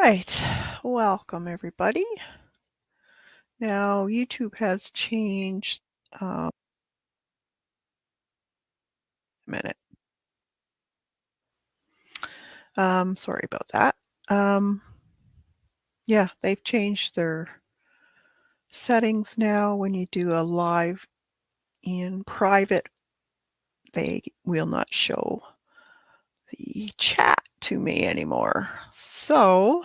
right, welcome everybody. Now YouTube has changed, a minute. Sorry about that. Um, yeah, they've changed their settings now. When you do a live in private, they will not show the chat to me anymore. So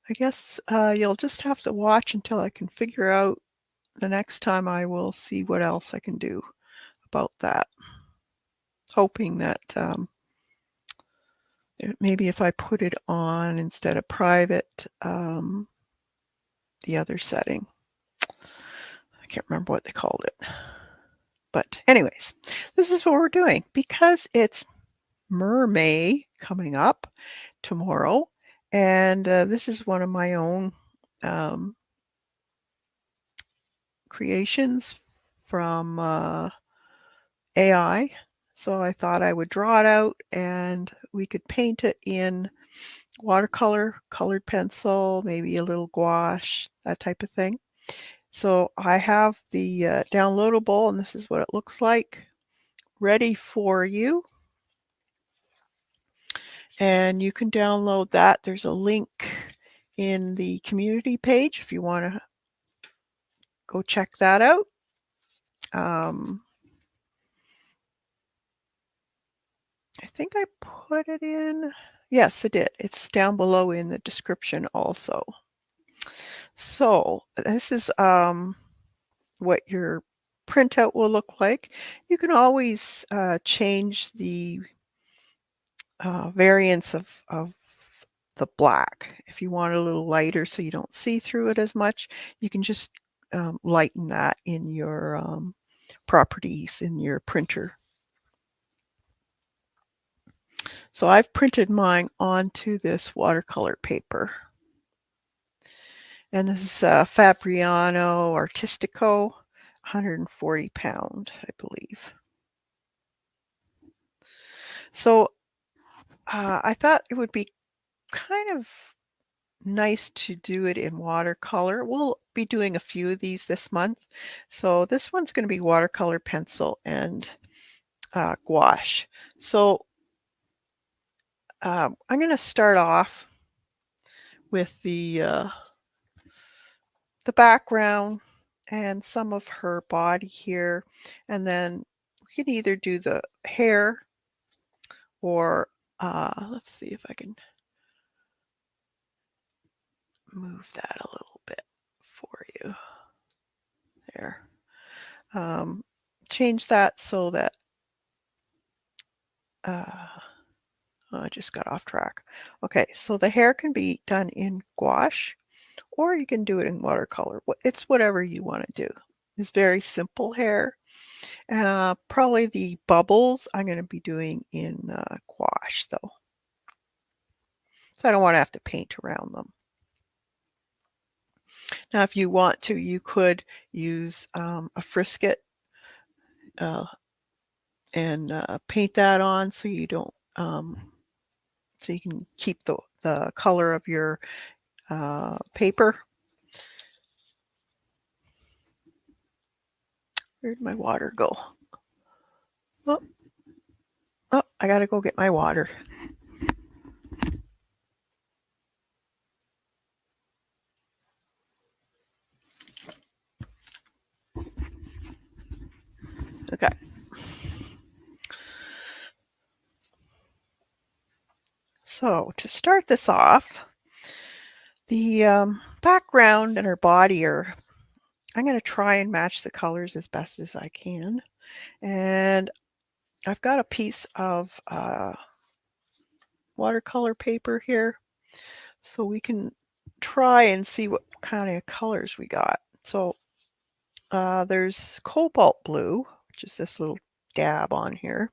I guess you'll just have to watch until I can figure out the next time. I will see what else I can do about that. Hoping that maybe if I put it on instead of private, the other setting. I can't remember what they called it. But anyways, this is what we're doing because it's Mermaid coming up tomorrow. And this is one of my own um, creations from AI. So I thought I would draw it out and we could paint it in watercolor, colored pencil, maybe a little gouache, that type of thing. So I have the downloadable, and this is what it looks like, ready for you. And you can download that. There's a link in the community page if you want to go check that out. I think I put it in. Yes, I did. It's down below in the description also. So this is what your printout will look like. You can always change the variance of the black. If you want it a little lighter so you don't see through it as much, you can just lighten that in your properties in your printer. So I've printed mine onto this watercolor paper. And this is Fabriano Artistico, 140 pound, I believe. So I thought it would be kind of nice to do it in watercolor. We'll be doing a few of these this month. So this one's going to be watercolor pencil and gouache. So I'm going to start off with the background and some of her body here, and then we can either do the hair or let's see if I can move that a little bit for you. There. Change that so that I just got off track. Okay, so the hair can be done in gouache or you can do it in watercolor. It's whatever you want to do. It's very simple hair. Probably the bubbles I'm going to be doing in gouache though. So I don't want to have to paint around them. Now, if you want to, you could use a frisket and paint that on so you don't, so you can keep the color of your paper. Where'd my water go? Oh, oh, I gotta go get my water. Okay. So to start this off, the background and her body are, I'm going to try and match the colors as best as I can. And I've got a piece of watercolor paper here, so we can try and see what kind of colors we got. So there's cobalt blue, which is this little dab on here.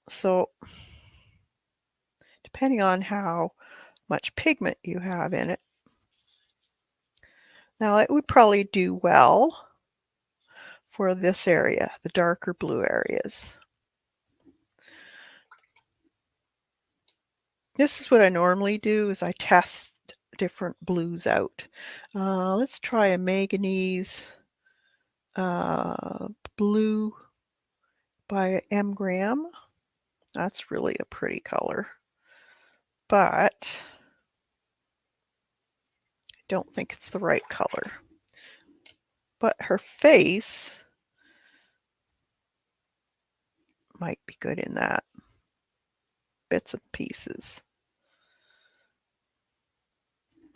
So depending on how much pigment you have in it. Now it would probably do well for this area, the darker blue areas. This is what I normally do is I test different blues out. Let's try a manganese blue by M. Graham. That's really a pretty color, but I don't think it's the right color. But her face might be good in that. Bits and pieces.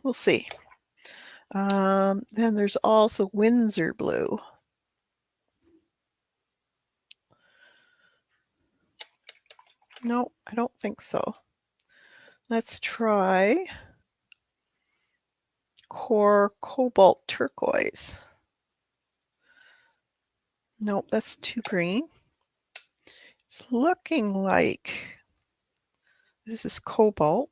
We'll see. Then there's also Windsor blue. No, I don't think so. Let's try cobalt turquoise. Nope, that's too green. It's looking like this is cobalt.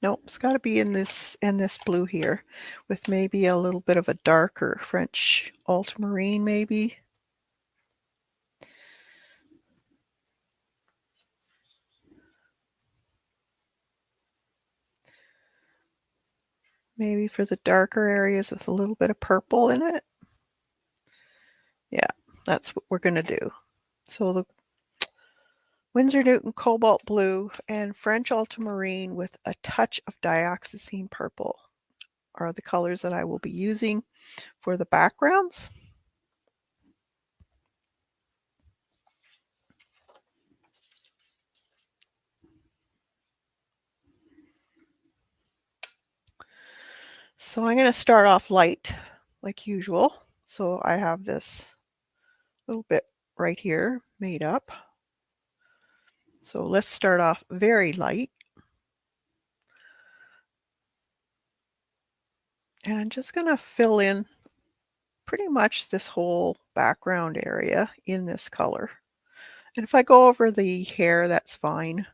Nope, it's got to be in this blue here, with maybe a little bit of a darker French ultramarine, maybe. Maybe for the darker areas with a little bit of purple in it. Yeah, that's what we're going to do. So the Winsor Newton cobalt blue and French ultramarine with a touch of dioxazine purple are the colors that I will be using for the backgrounds. So I'm going to start off light like usual. So I have this little bit right here made up. So let's start off very light. And I'm just going to fill in pretty much this whole background area in this color. And if I go over the hair, that's fine.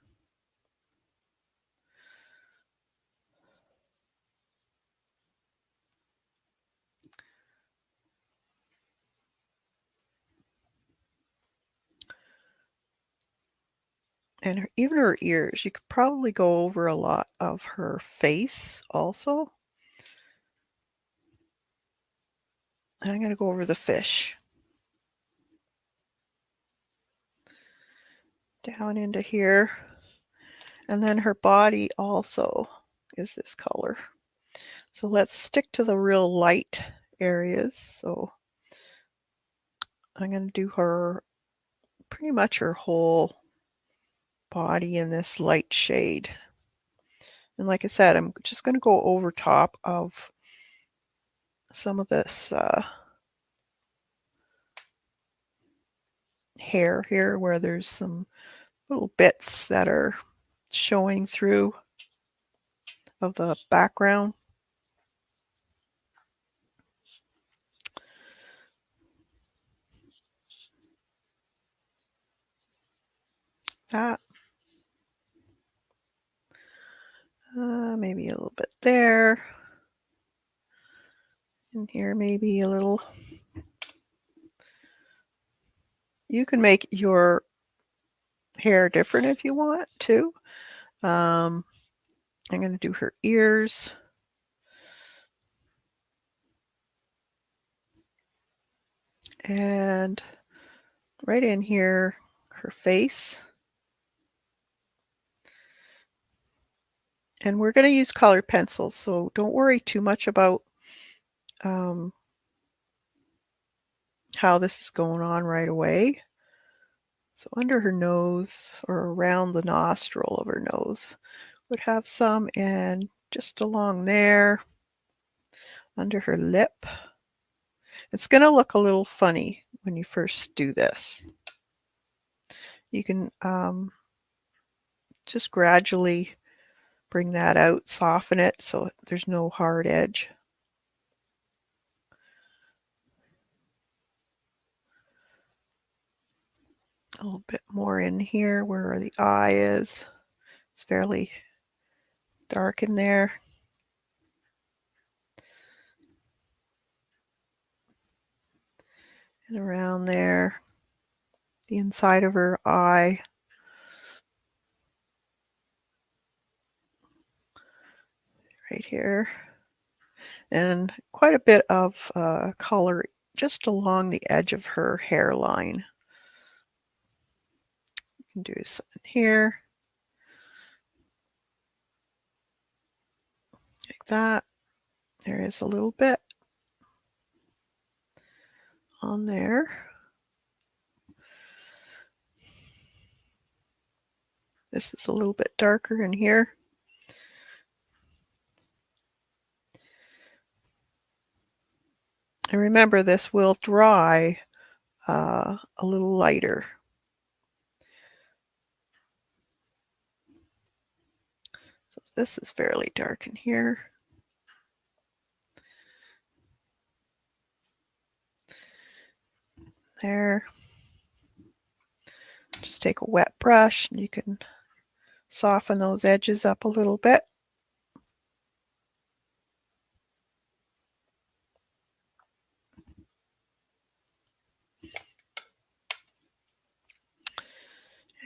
And even her ears, you could probably go over a lot of her face also. And I'm going to go over the fish. Down into here. And then her body also is this color. So let's stick to the real light areas. So I'm going to do her, pretty much her whole body in this light shade. And like I said, I'm just going to go over top of some of this hair here where there's some little bits that are showing through of the background. That. Maybe a little bit there. And here maybe a little. You can make your hair different if you want to. I'm going to do her ears. And right in here, her face. And we're going to use colored pencils, so don't worry too much about how this is going on right away. So under her nose or around the nostril of her nose would have some, and just along there under her lip. It's going to look a little funny when you first do this. You can just gradually bring that out, soften it so there's no hard edge. A little bit more in here where the eye is. It's fairly dark in there. and around there, the inside of her eye. Right here. And quite a bit of color just along the edge of her hairline. You can do something here. Like that. There is a little bit on there. This is a little bit darker in here. And remember, this will dry a little lighter. So this is fairly dark in here. There. Just take a wet brush and you can soften those edges up a little bit.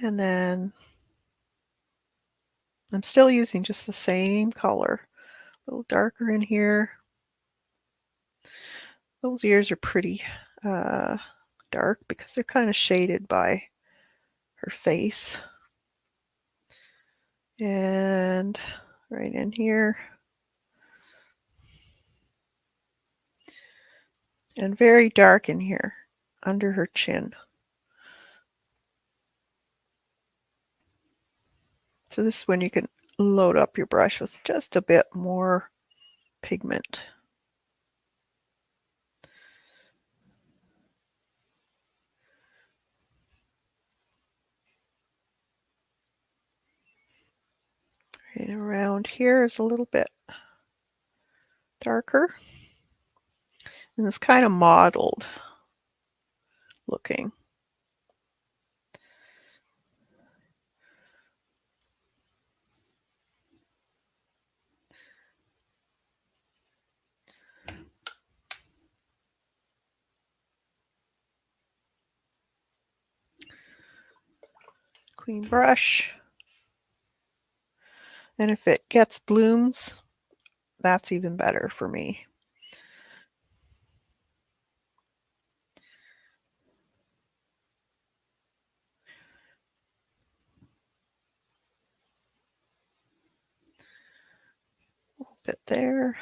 And then I'm still using just the same color, a little darker in here. Those ears are pretty dark because they're kind of shaded by her face. And right in here. And very dark in here, under her chin. So this is when you can load up your brush with just a bit more pigment. Right around here is a little bit darker. And it's kind of mottled looking. Clean brush. And if it gets blooms, that's even better for me. A little bit there.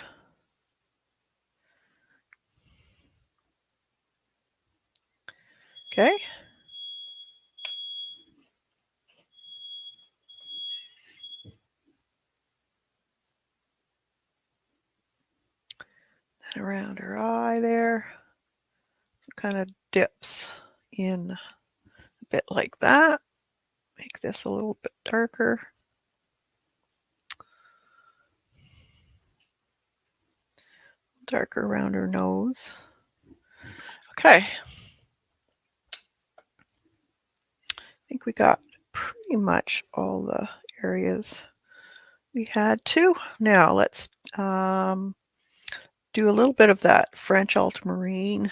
Okay. And around her eye there. It kind of dips in a bit like that. Make this a little bit darker. Darker around her nose. Okay. I think we got pretty much all the areas we had to. Now let's do a little bit of that French ultramarine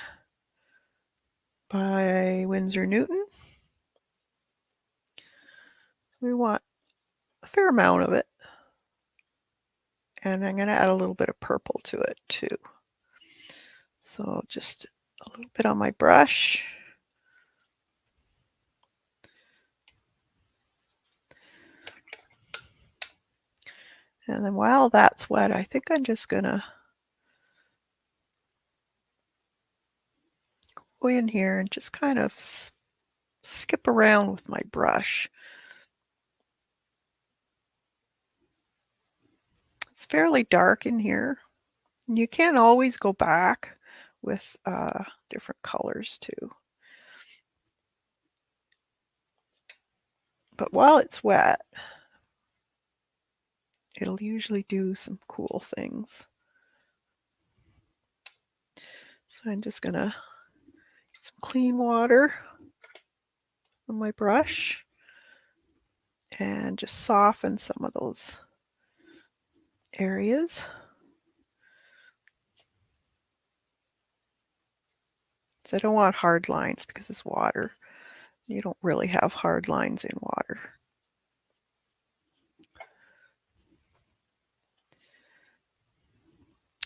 by Winsor Newton. We want a fair amount of it. And I'm going to add a little bit of purple to it too. So just a little bit on my brush. And then while that's wet, I think I'm just going to go in here and just kind of skip around with my brush. It's fairly dark in here. You can always go back with different colors too. But while it's wet, it'll usually do some cool things. So I'm just going to get some clean water on my brush and just soften some of those areas. So I don't want hard lines because it's water. You don't really have hard lines in water.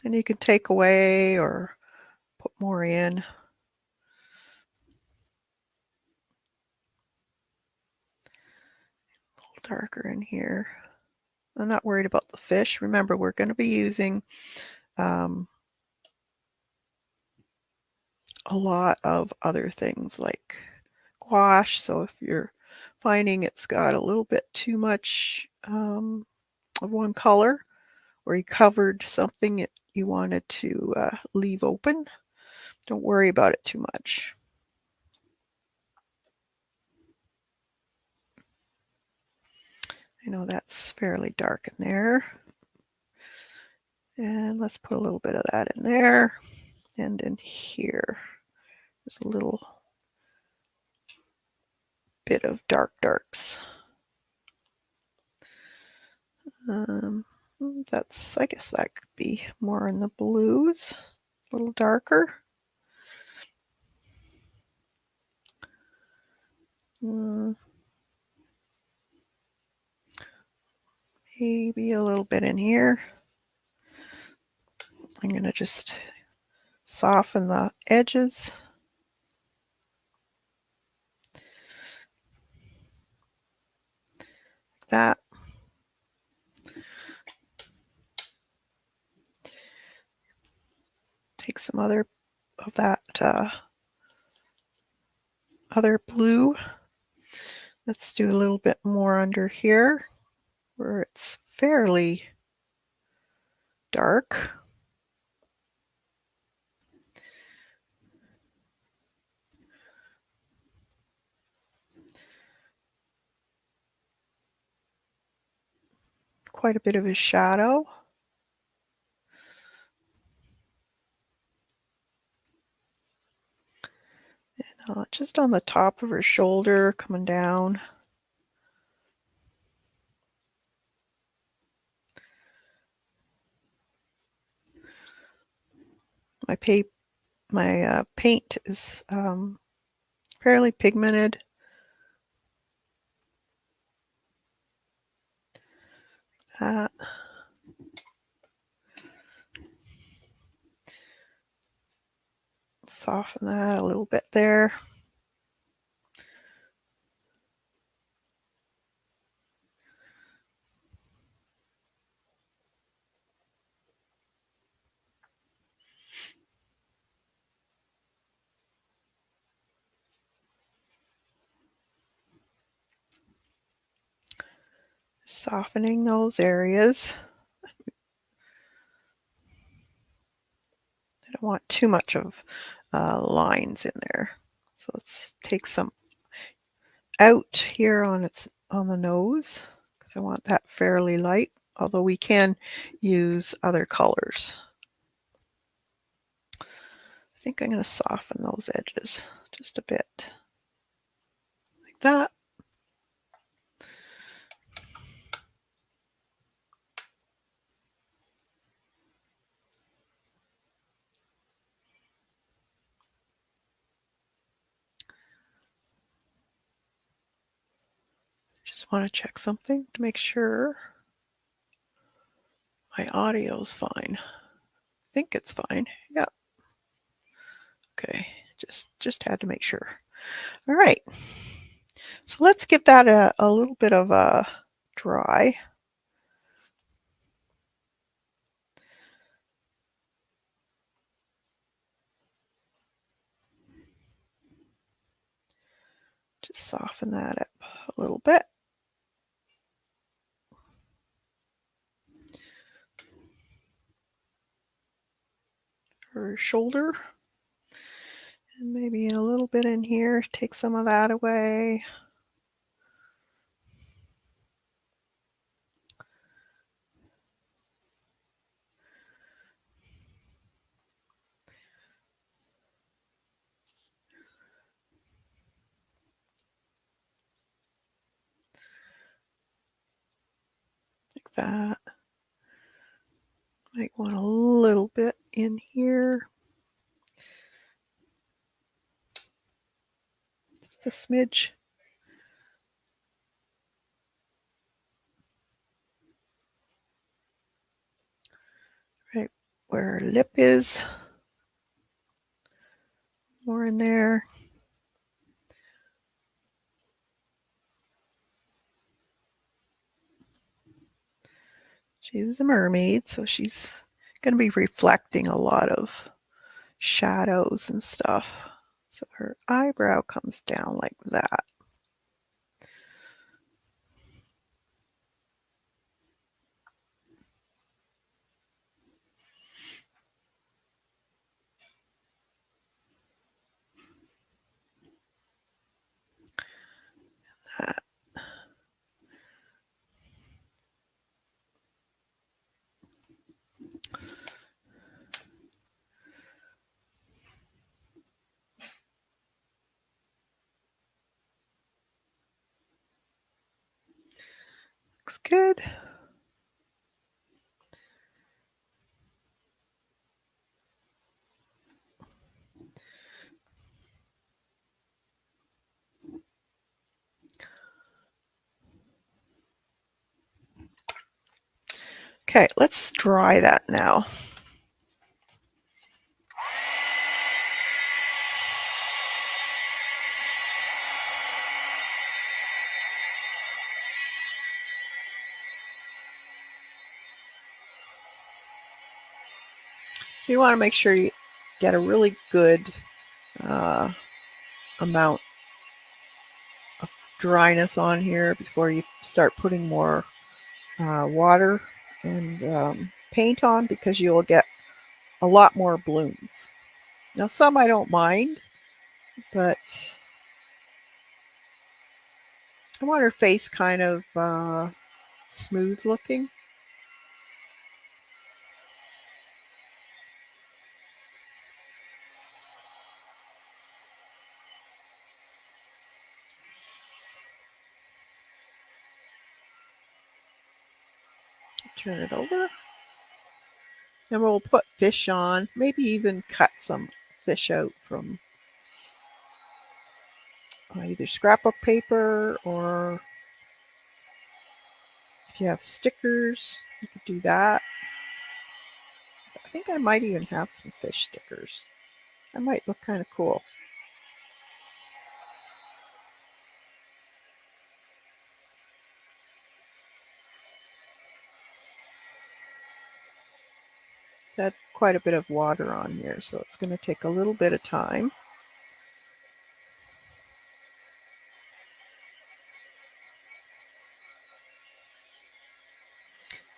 And you can take away or put more in. A little darker in here. I'm not worried about the fish. Remember, we're going to be using a lot of other things like gouache. So if you're finding it's got a little bit too much of one color, or you covered something you wanted to leave open, don't worry about it too much. I know that's fairly dark in there. And let's put a little bit of that in there. And in here, there's a little bit of darks. I guess that could be more in the blues, a little darker. Maybe a little bit in here. I'm going to just soften the edges. Like that. Take some other of that other blue. Let's do a little bit more under here where it's fairly dark. Quite a bit of a shadow. And just on the top of her shoulder, coming down. My paint is fairly pigmented. That. Soften that a little bit there. Softening those areas. I don't want too much of lines in there. So let's take some out here on the nose because I want that fairly light, although we can use other colors. I think I'm going to soften those edges just a bit. Like that. Just want to check something to make sure my audio is fine. I think it's fine. Yeah. Okay. Just had to make sure. All right. So let's give that a little bit of a dry. Just soften that up a little bit. Her shoulder. And maybe a little bit in here. Take some of that away. Like that. Might want a little bit in here. Just a smidge. Right where her lip is. More in there. She's a mermaid, so she's going to be reflecting a lot of shadows and stuff. So her eyebrow comes down like that. Looks good. Okay, let's dry that now. So you want to make sure you get a really good amount of dryness on here before you start putting more water and paint on, because you'll get a lot more blooms. Now some I don't mind, but I want her face kind of smooth looking. Turn it over. And we'll put fish on, maybe even cut some fish out from either scrapbook paper, or if you have stickers, you could do that. I think I might even have some fish stickers. That might look kind of cool. Had quite a bit of water on here, so it's going to take a little bit of time.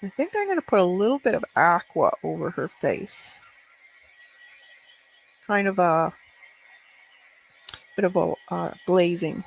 I think I'm going to put a little bit of aqua over her face. Kind of a bit of a glazing.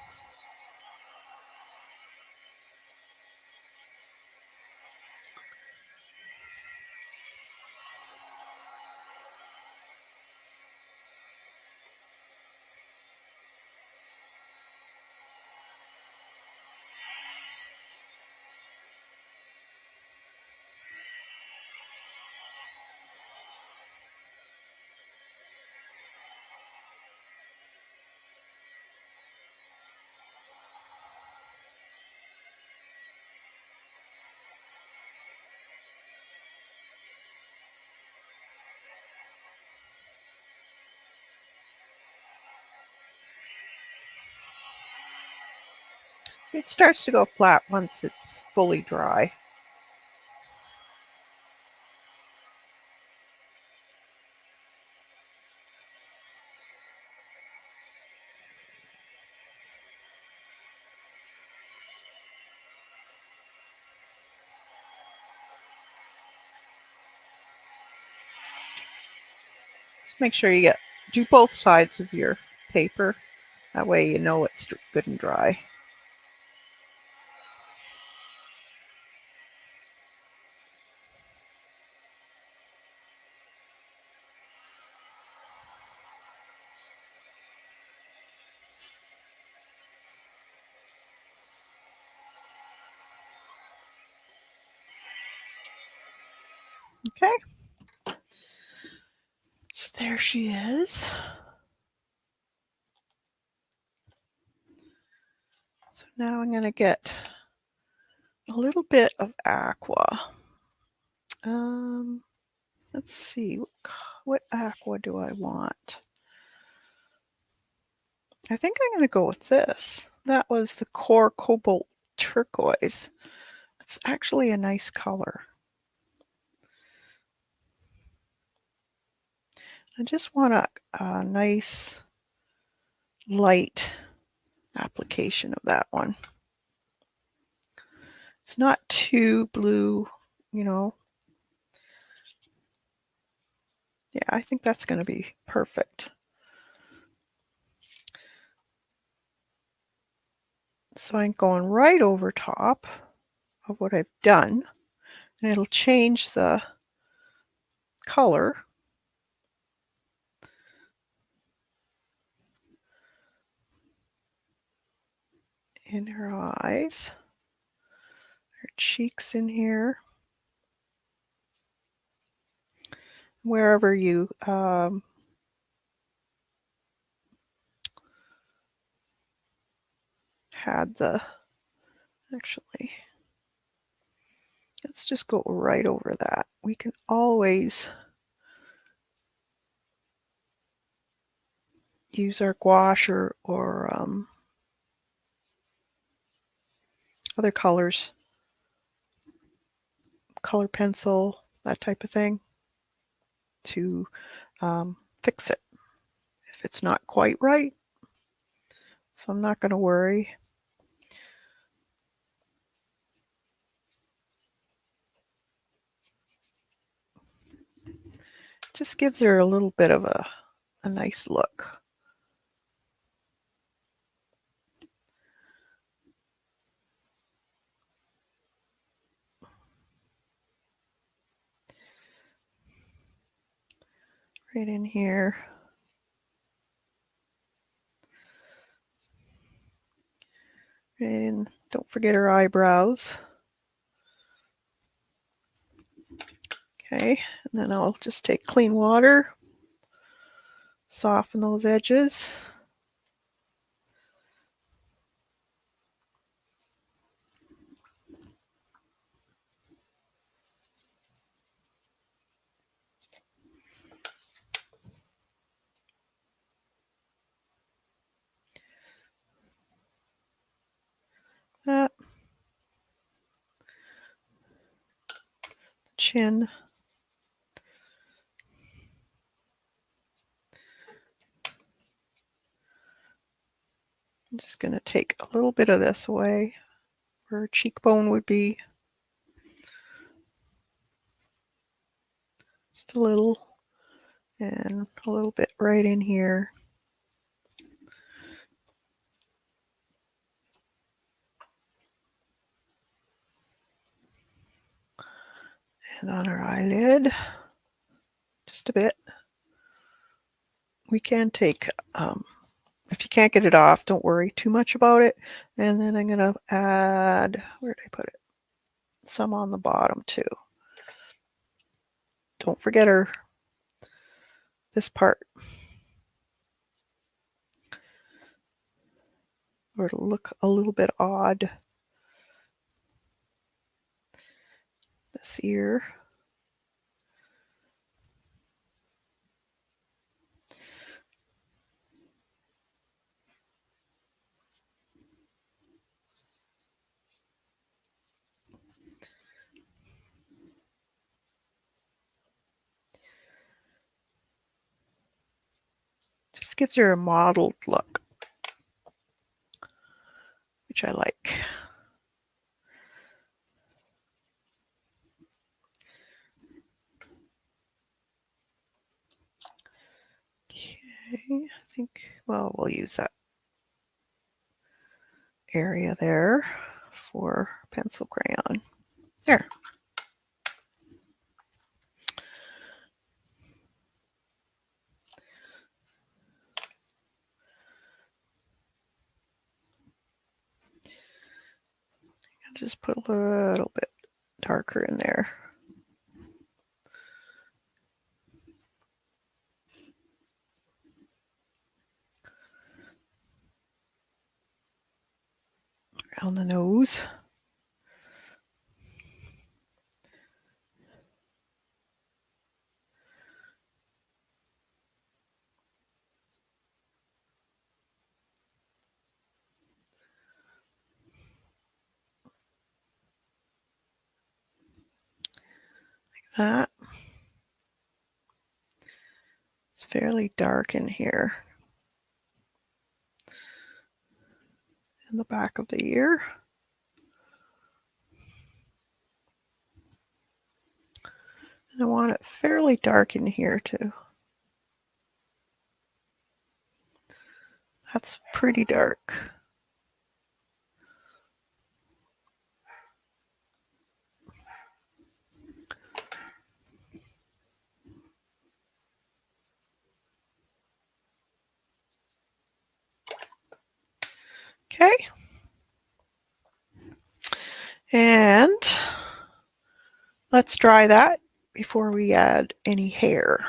It starts to go flat once it's fully dry. Just make sure you do both sides of your paper. That way you know it's good and dry. Okay. So there she is. So now I'm going to get a little bit of aqua. Let's see, what aqua do I want? I think I'm going to go with this. That was the Core Cobalt Turquoise. It's actually a nice color. I just want a nice light application of that one. It's not too blue, you know. Yeah, I think that's going to be perfect. So I'm going right over top of what I've done, and it'll change the color. In her eyes, her cheeks in here, wherever you had the, actually, let's just go right over that. We can always use our gouache or other colors, color pencil, that type of thing, to fix it if it's not quite right. So I'm not going to worry. Just gives her a little bit of a nice look. Right in here. And don't forget her eyebrows. Okay, and then I'll just take clean water, soften those edges. That chin. I'm just going to take a little bit of this away where her cheekbone would be. Just a little, and a little bit right in here. And on her eyelid, just a bit. We can take, if you can't get it off, don't worry too much about it. And then I'm going to add, where did I put it? Some on the bottom too. Don't forget this part, or it'll look a little bit odd. This ear. Just gives her a mottled look, which I like. Okay, I think, well, we'll use that area there for pencil crayon. There. I'll just put a little bit darker in there. around the nose. That. It's fairly dark in here. In the back of the ear. And I want it fairly dark in here too. That's pretty dark. Okay. And let's dry that before we add any hair.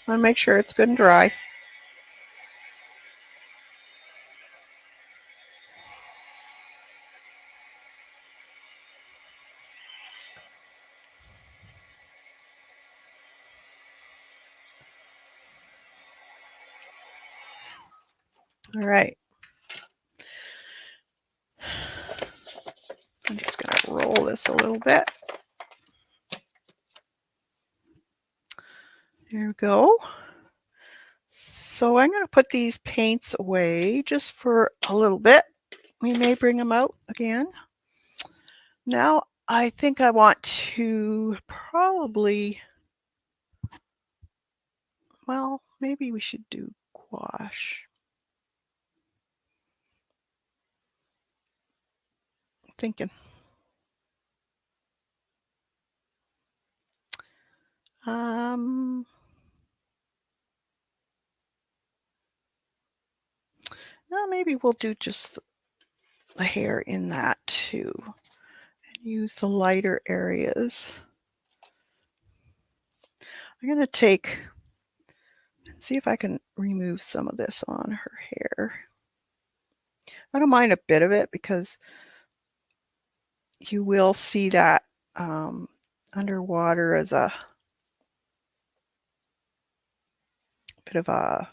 I want to make sure it's good and dry. All right. I'm just going to roll this a little bit. There we go. So I'm going to put these paints away just for a little bit. We may bring them out again. Now I think I want to probably, well, maybe we should do gouache. I'm thinking. Well, maybe we'll do just the hair in that too. And use the lighter areas. I'm going to take and see if I can remove some of this on her hair. I don't mind a bit of it because you will see that underwater as a bit of a,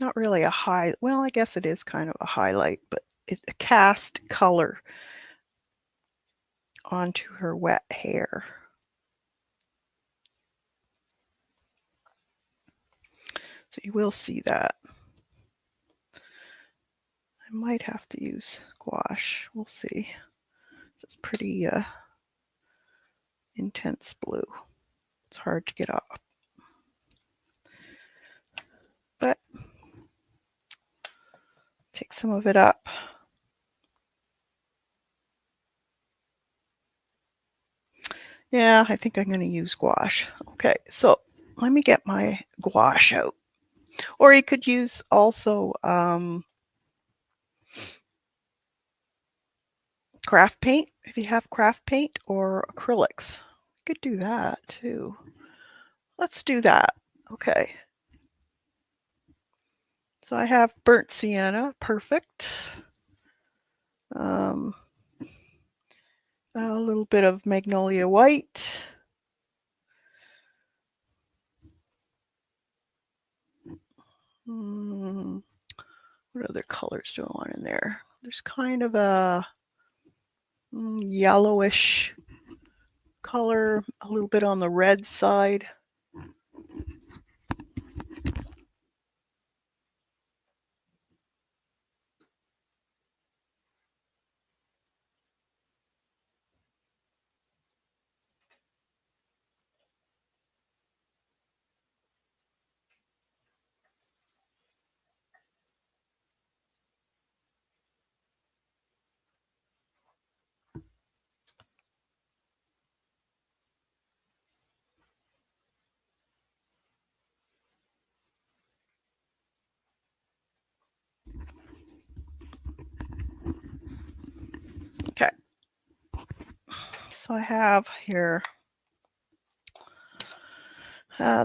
not really a high, well, I guess it is kind of a highlight, but it cast color onto her wet hair. So you will see that. I might have to use gouache. We'll see. It's pretty intense blue. It's hard to get off. But take some of it up. Yeah, I think I'm going to use gouache. Okay, so let me get my gouache out. Or you could use also craft paint, if you have craft paint, or acrylics. You could do that too. Let's do that. Okay. So I have burnt sienna, perfect. A little bit of magnolia white. What other colors do I want in there? There's kind of a yellowish color, a little bit on the red side. Okay. So I have here,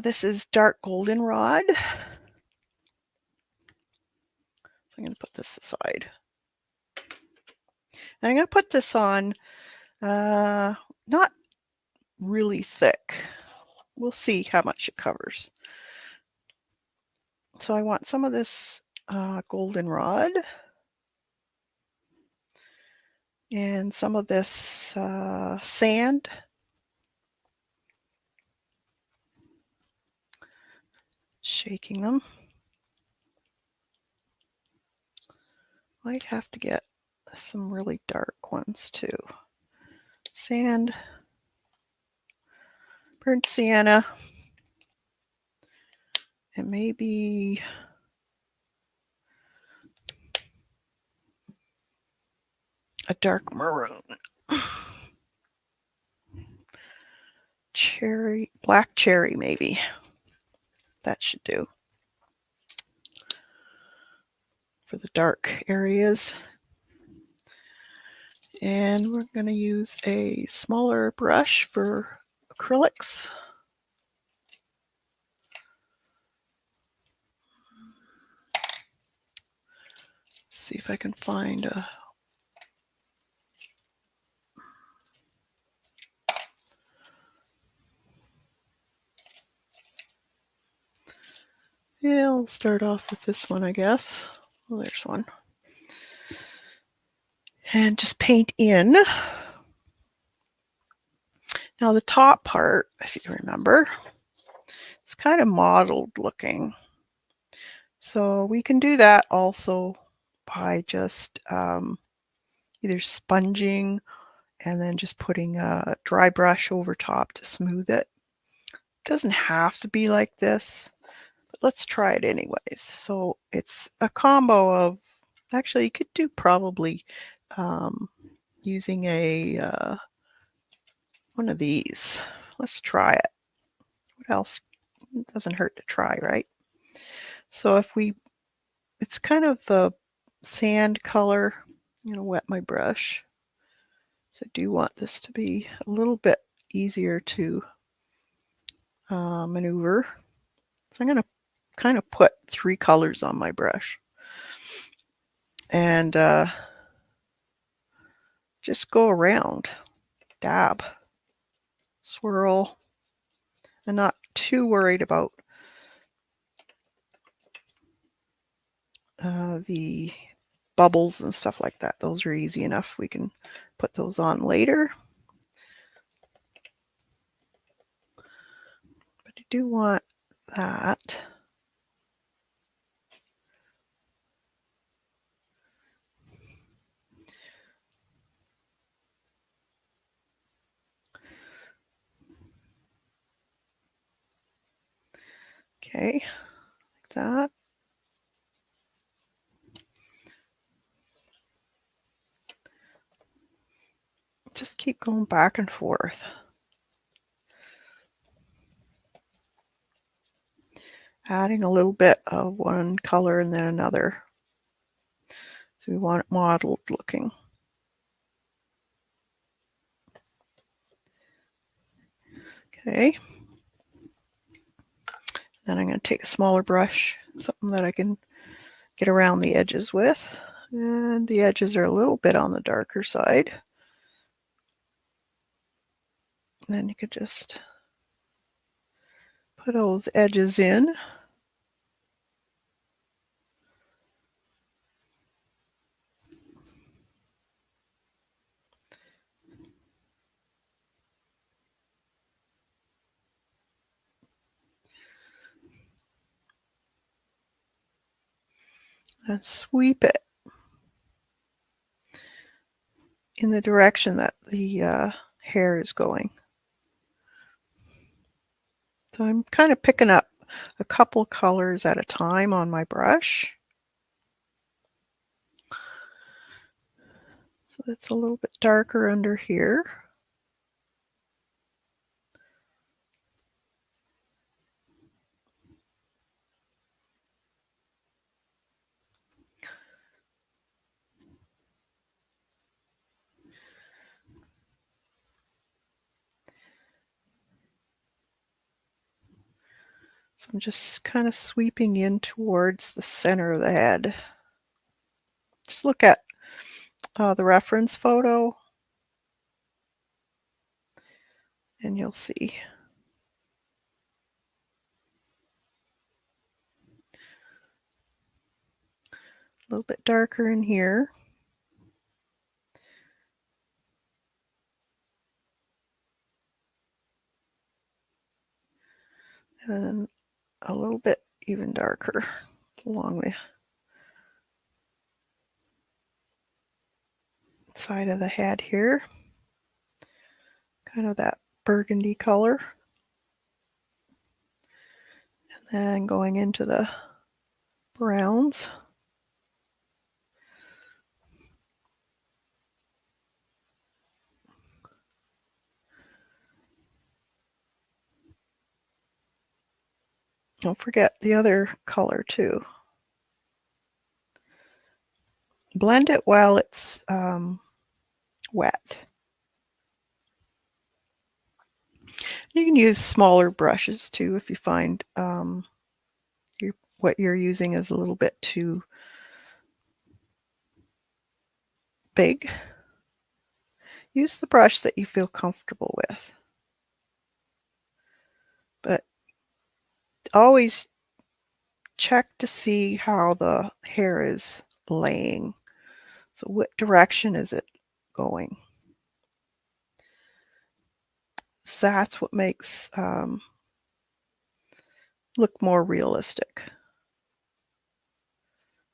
this is dark goldenrod. So I'm going to put this aside. And I'm going to put this on not really thick. We'll see how much it covers. So I want some of this goldenrod and some of this sand. Shaking them. Might have to get some really dark ones too. Sand, burnt sienna, and maybe a dark maroon. Cherry, black cherry maybe. That should do for the dark areas. And we're going to use a smaller brush for acrylics. See if I can find a yeah, I'll start off with this one, I guess. Well, there's one. And just paint in. Now the top part, if you remember, it's kind of mottled looking. So we can do that also by just either sponging and then just putting a dry brush over top to smooth it. It doesn't have to be like this, but let's try it anyways. So it's a combo of, actually you could do probably using a one of these. Let's try it. What else? It doesn't hurt to try, right? So if we, it's kind of the sand color. I'm going to wet my brush. So I do want this to be a little bit easier to maneuver. So I'm going to kind of put 3 colors on my brush. And just go around, dab, swirl. I'm not too worried about the bubbles and stuff like that. Those are easy enough. We can put those on later. But I do want that. Okay, like that. Just keep going back and forth. Adding a little bit of one color and then another. So we want it mottled looking. Okay. Then I'm going to take a smaller brush, something that I can get around the edges with. And the edges are a little bit on the darker side. And then you could just put those edges in. And sweep it in the direction that the hair is going. So I'm kind of picking up a couple colors at a time on my brush. So it's a little bit darker under here. So I'm just kind of sweeping in towards the center of the head. Just look at the reference photo and you'll see. A little bit darker in here. And then a little bit even darker along the side of the head here. Kind of that burgundy color. And then going into the browns. Don't forget the other color too. Blend it while it's wet. You can use smaller brushes too if you find what you're using is a little bit too big. Use the brush that you feel comfortable with. But always check to see how the hair is laying. So what direction is it going? That's what makes look more realistic.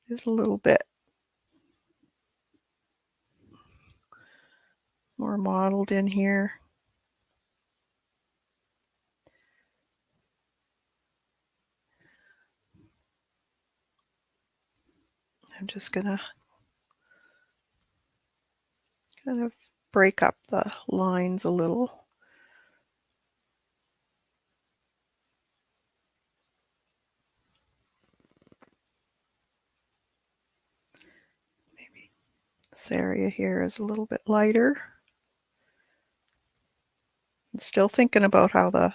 Just a little bit more modeled in here. I'm just gonna kind of break up the lines a little. Maybe this area here is a little bit lighter. I'm still thinking about how the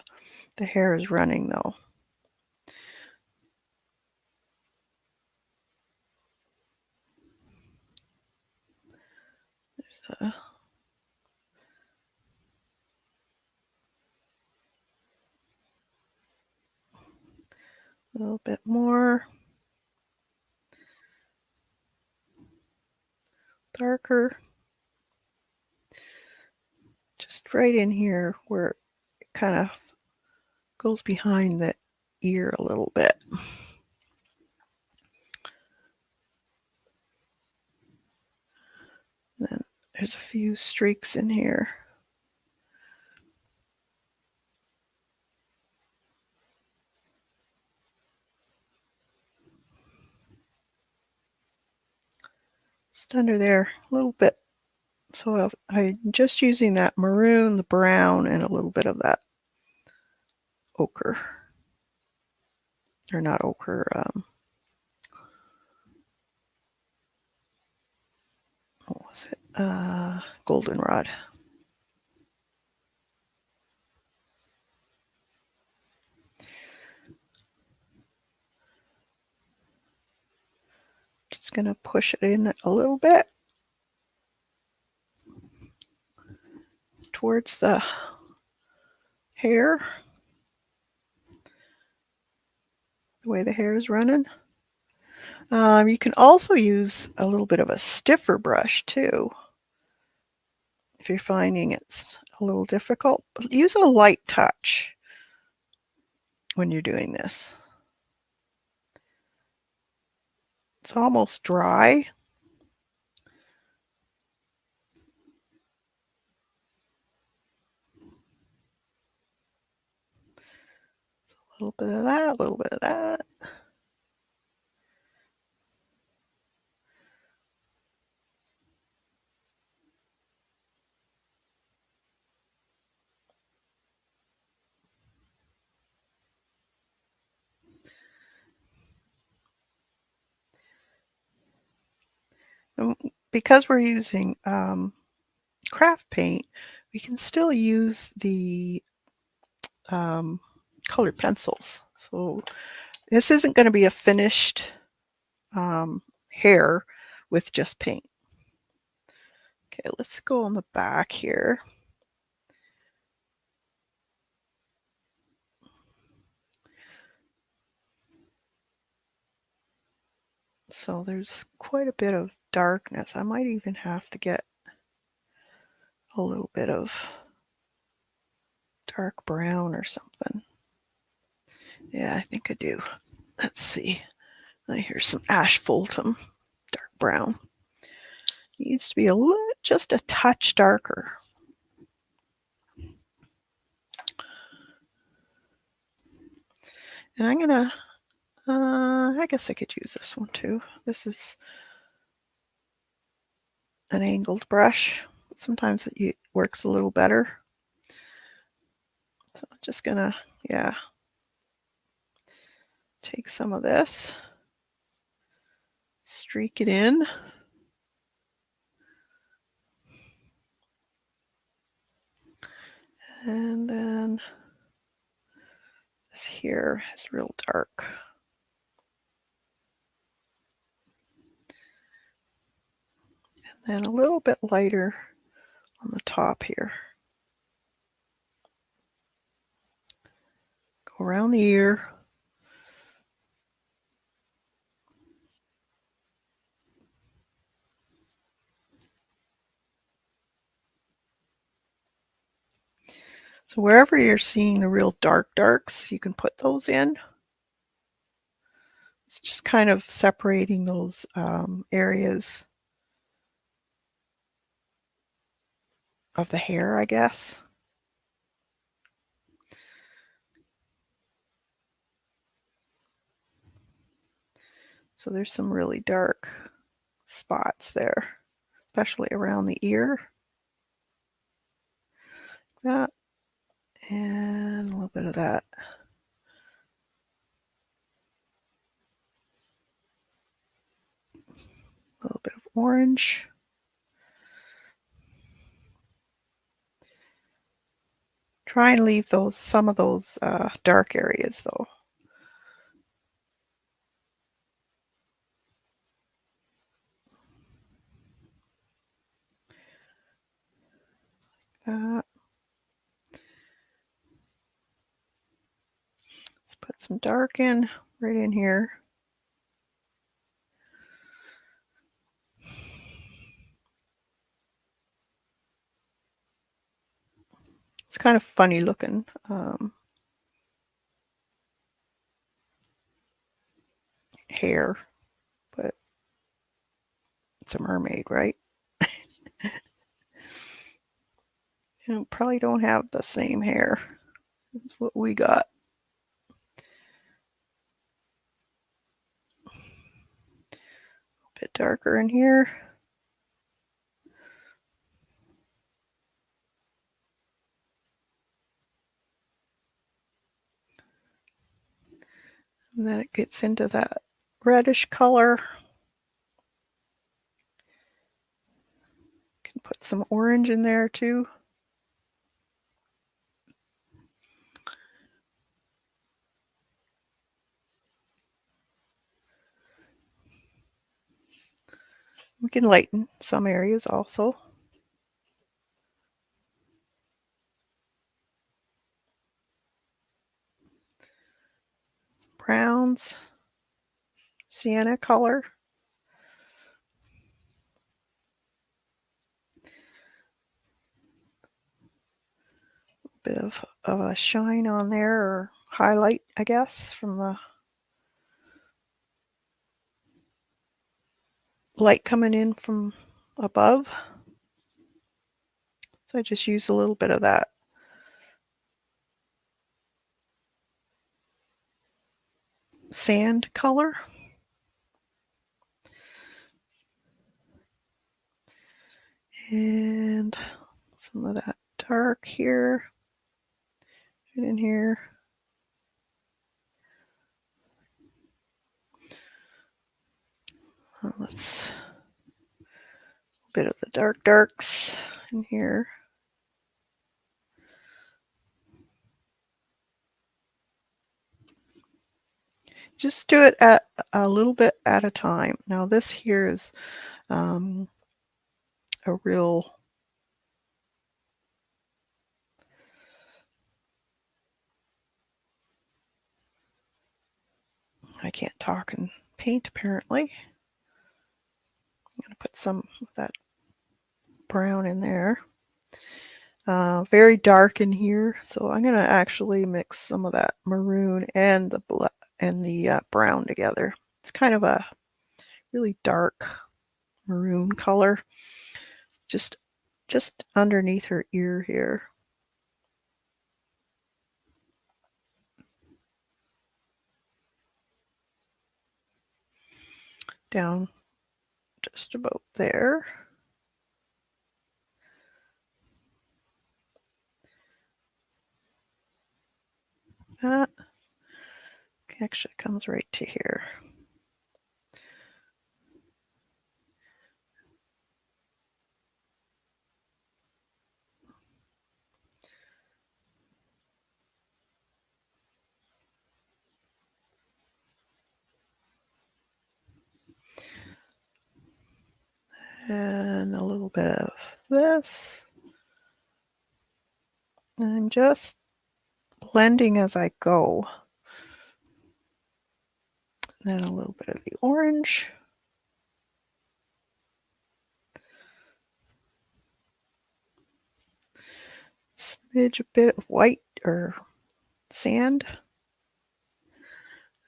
hair is running though. There's a little bit more darker. Just right in here where it kind of goes behind the ear a little bit. Then there's a few streaks in here. Just under there a little bit. So I'm just using that maroon, the brown, and a little bit of that ochre. Or not ochre, what was it? Goldenrod. Just going to push it in a little bit towards the hair, the way the hair is running. You can also use a little bit of a stiffer brush too, if you're finding it's a little difficult. But use a light touch when you're doing this. It's almost dry. A little bit of that, a little bit of that. And because we're using craft paint, we can still use the colored pencils. So this isn't going to be a finished hair with just paint. Okay, let's go on the back here. So there's quite a bit of darkness. I might even have to get a little bit of dark brown or something. Yeah, I think I do. Let's see. Here's some asphaltum, dark brown. Needs to be a little, just a touch darker. And I'm gonna, I guess I could use this one too. This is an angled brush. Sometimes it works a little better. So I'm just gonna, yeah, take some of this, streak it in. And then this here is real dark. And then a little bit lighter on the top here. Go around the ear. So wherever you're seeing the real darks, you can put those in. It's just kind of separating those areas of the hair, I guess. So there's some really dark spots there, especially around the ear. That, and a little bit of that. A little bit of orange. Try and leave some of those dark areas though. That. Let's put some dark in right in here. It's kind of funny looking. Hair, but it's a mermaid, right? You probably don't have the same hair as what we got. A bit darker in here. And then it gets into that reddish color. Can put some orange in there too. We can lighten some areas also. Browns, sienna color. Bit of a shine on there, or highlight, I guess, from the light coming in from above. So I just use a little bit of that sand color. And some of that dark here, right in here. Let's a bit of the darks in here. Just do it at a little bit at a time. Now this here is a real I can't talk and paint apparently. I'm going to put some of that brown in there. Very dark in here, so I'm going to actually mix some of that maroon and the brown together. It's kind of a really dark maroon color, just underneath her ear here. Down just about there. That actually comes right to here. And a little bit of this. I'm just blending as I go. Then a little bit of the orange. Smidge a bit of white or sand.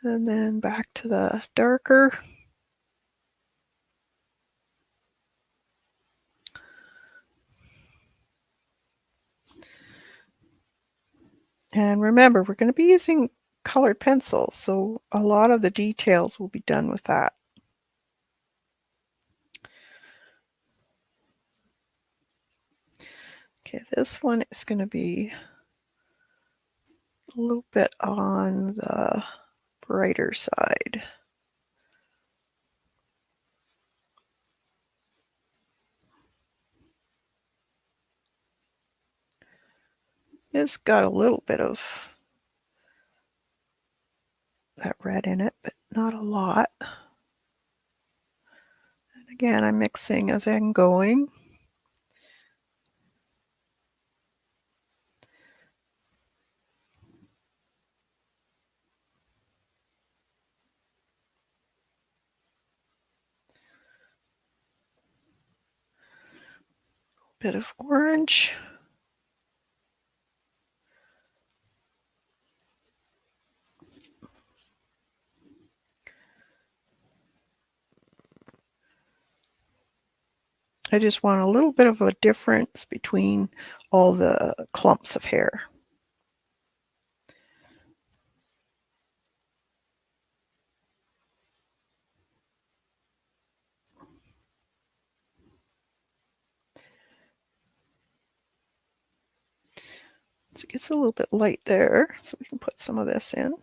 And then back to the darker. And remember, we're going to be using colored pencils, so a lot of the details will be done with that. Okay, this one is going to be a little bit on the brighter side. It's got a little bit of that red in it, but not a lot. And again, I'm mixing as I'm going. Bit of orange. I just want a little bit of a difference between all the clumps of hair. So it gets a little bit light there, so we can put some of this in.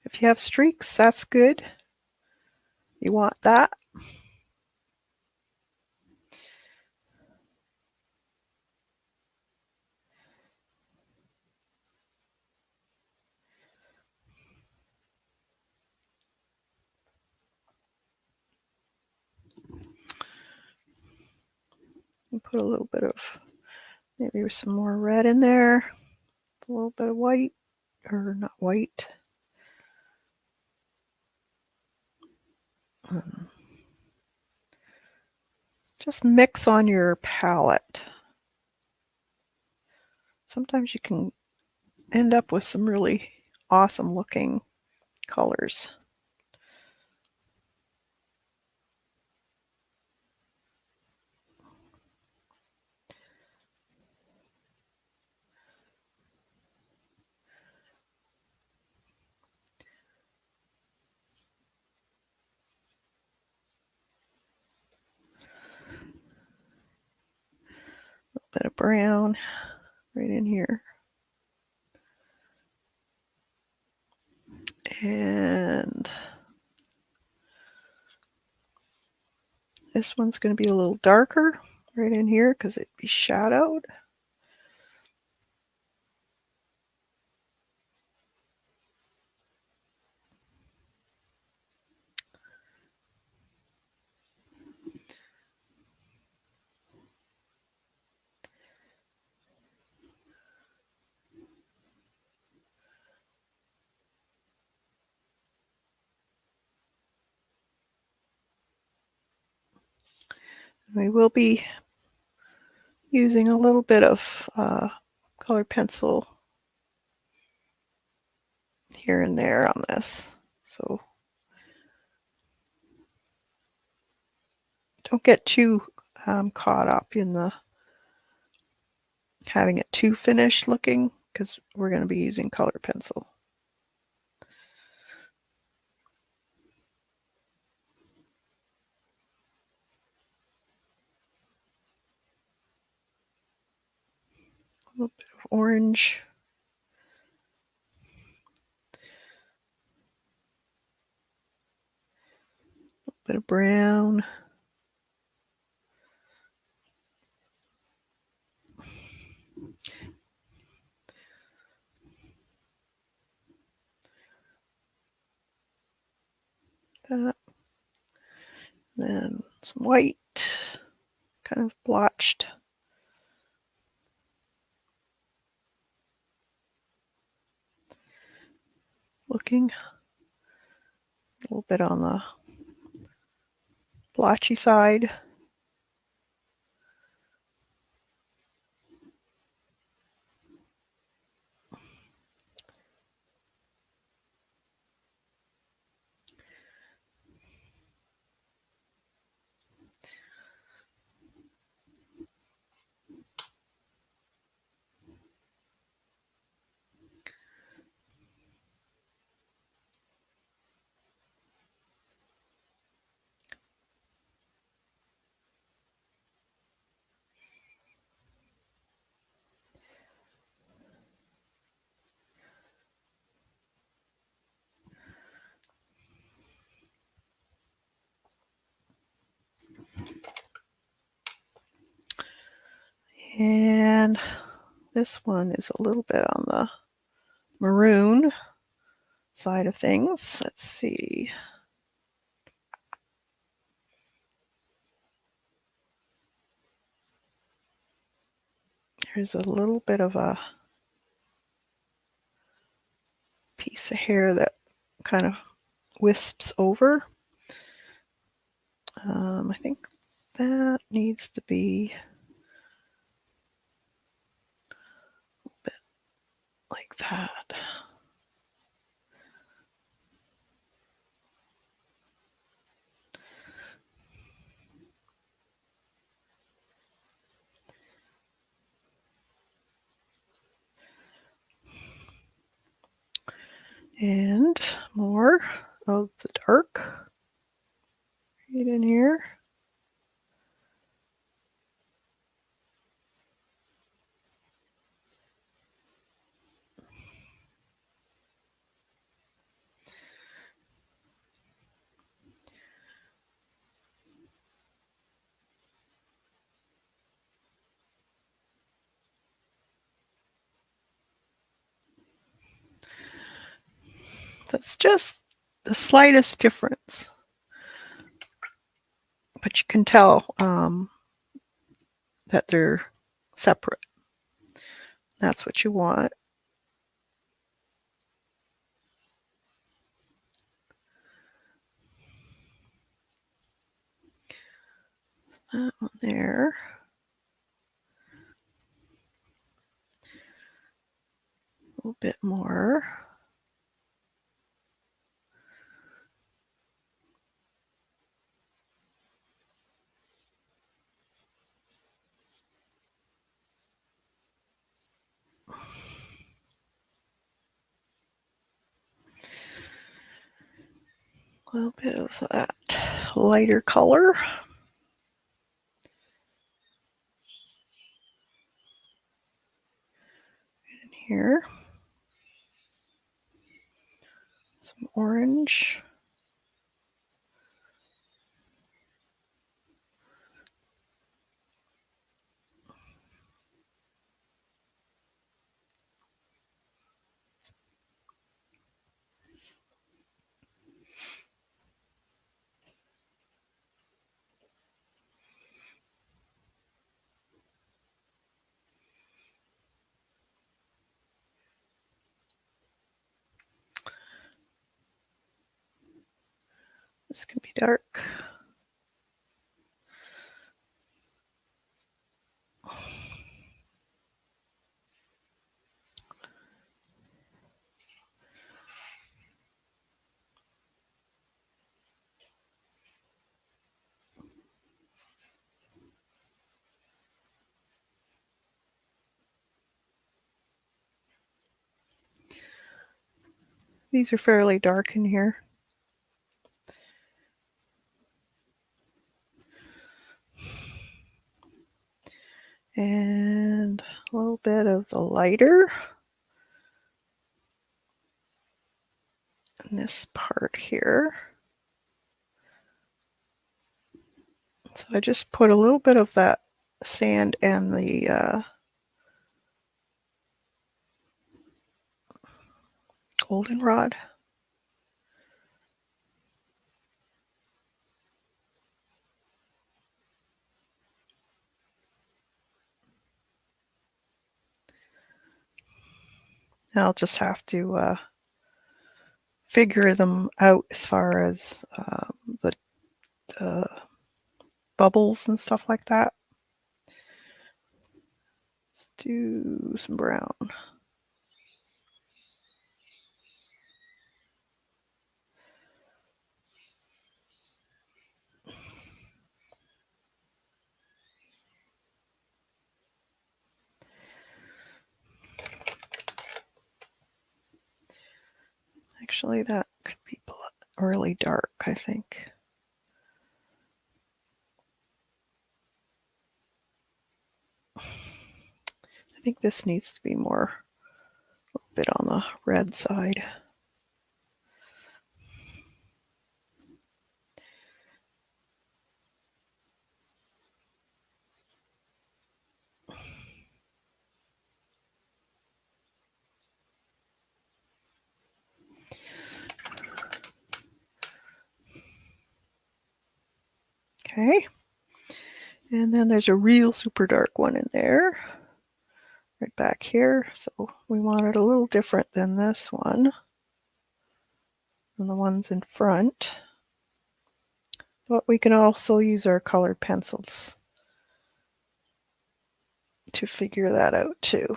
If you have streaks, that's good. You want that. And put a little bit of, maybe some more red in there. A little bit of white, or not white. Just mix on your palette. Sometimes you can end up with some really awesome looking colors. A little bit of brown right in here. And this one's going to be a little darker right in here because it'd be shadowed. We will be using a little bit of colored pencil here and there on this. So don't get too caught up in the having it too finished looking, because we're going to be using colored pencil. A little bit of orange. A little bit of brown. That. Then some white, kind of blotched. Looking. A little bit on the blotchy side. And this one is a little bit on the maroon side of things. Let's see. There's a little bit of a piece of hair that kind of wisps over. I think that needs to be a bit like that. And more of the dark right in here. So it's just the slightest difference, but you can tell that they're separate. That's what you want. That one there. A little bit more. A little bit of that lighter color in here. Some orange. This can be dark. These are fairly dark in here. And a little bit of the lighter in this part here. So I just put a little bit of that sand and the goldenrod. I'll just have to figure them out as far as the bubbles and stuff like that. Let's do some brown. Actually, that could be really dark, I think. I think this needs to be more, a little bit on the red side. Okay. And then there's a real super dark one in there, right back here. So we want it a little different than this one, than the ones in front. But we can also use our colored pencils to figure that out too.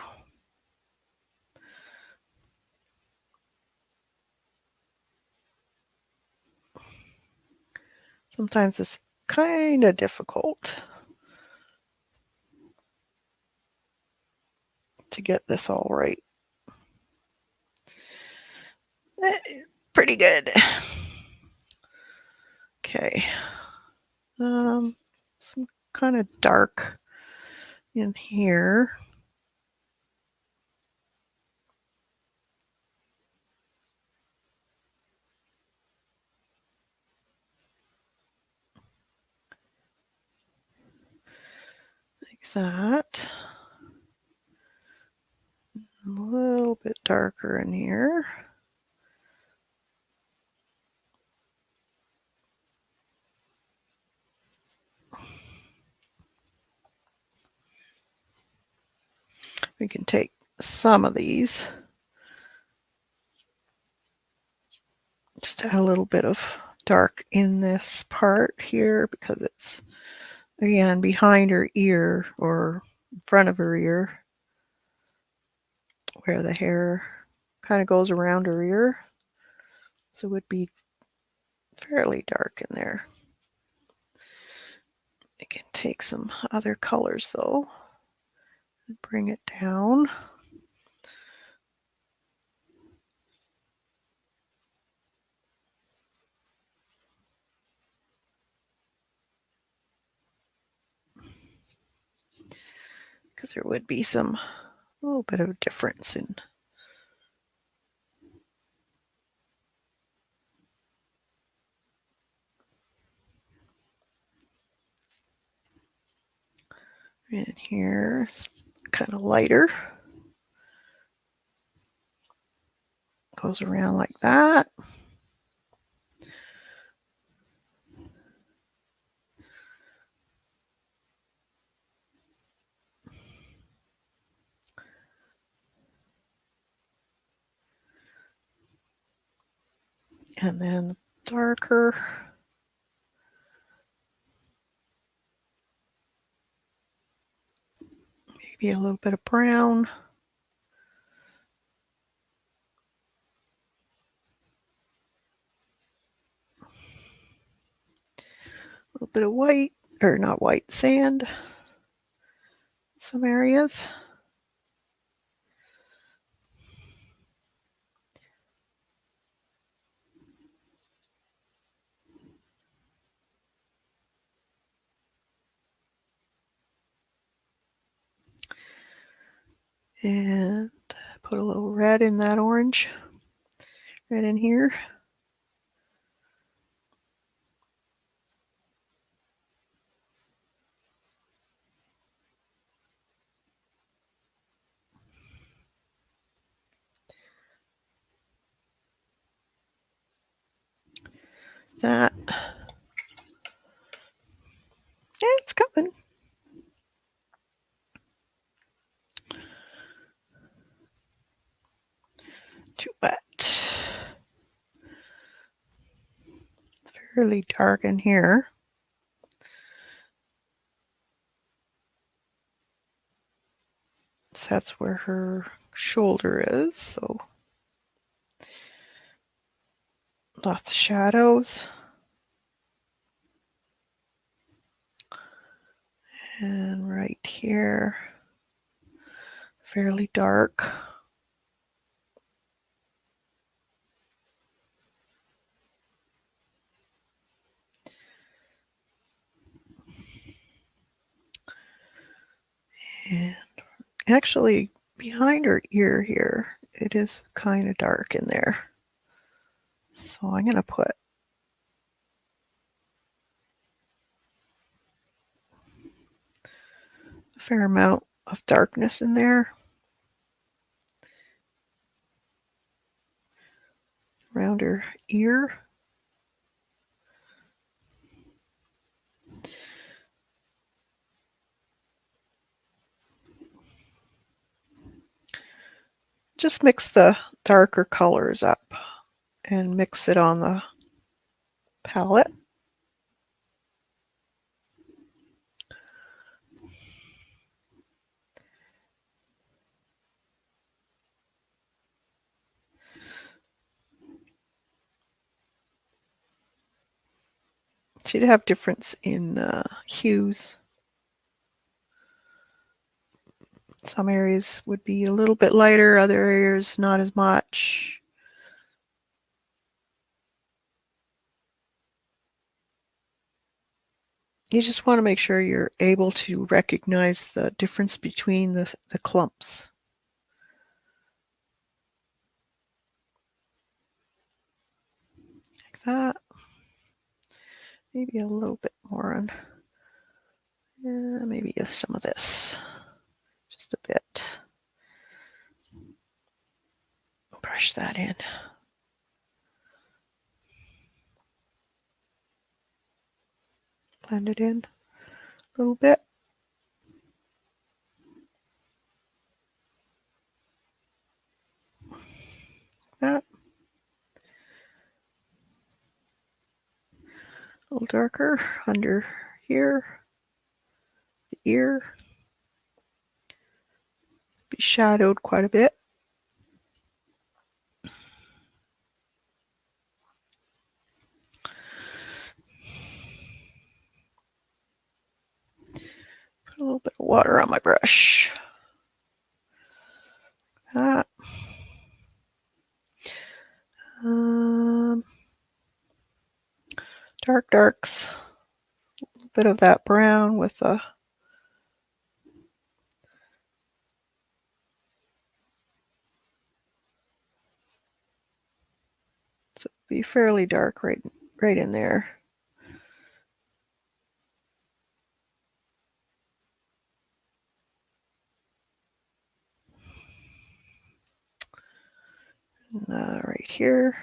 Sometimes it's kind of difficult to get this all right. Pretty good. Okay. Some kind of dark in here. Like that. A little bit darker in here. We can take some of these, just add a little bit of dark in this part here because it's, again, behind her ear or in front of her ear where the hair kind of goes around her ear. So it would be fairly dark in there. I can take some other colors though and bring it down. Because there would be a little bit of difference in here. It's kind of lighter. Goes around like that. And then darker. Maybe a little bit of brown. A little bit of white, or not white, sand. Some areas. And put a little red in that orange. Right in here. That. Yeah, it's coming. Too wet. It's fairly dark in here. So that's where her shoulder is. So lots of shadows. And right here, fairly dark. And actually, behind her ear here, it is kind of dark in there. So I'm going to put a fair amount of darkness in there. Around her ear. Just mix the darker colors up and mix it on the palette. She'd have difference in hues. Some areas would be a little bit lighter, other areas not as much. You just want to make sure you're able to recognize the difference between the clumps. Like that. Maybe a little bit more on, maybe some of this. Just a bit. Brush that in. Blend it in a little bit. little darker under here, the ear. Be shadowed quite a bit. Put a little bit of water on my brush. That. Darks. A little bit of that brown with a so be fairly dark right in there. And, right here.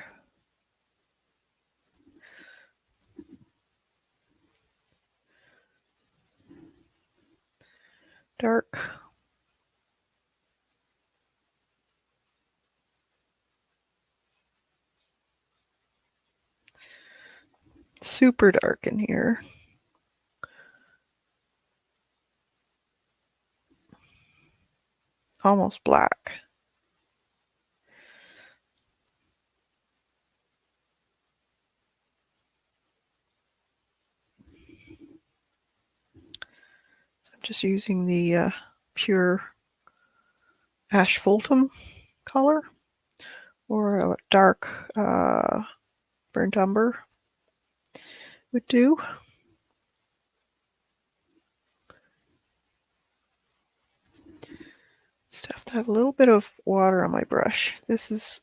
Dark. Super dark in here. Almost black. So I'm just using the pure asphaltum color or a dark burnt umber would do. Just have to have a little bit of water on my brush. This is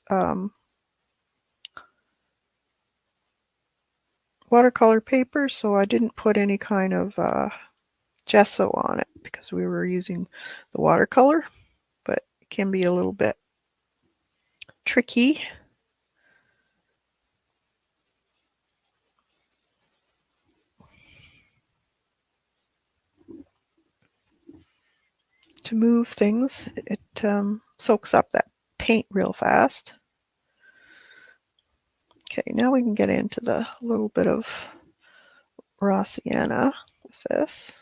watercolor paper, so I didn't put any kind of gesso on it because we were using the watercolor, but it can be a little bit tricky. To move things, it soaks up that paint real fast. Okay, now we can get into the little bit of raw sienna with this.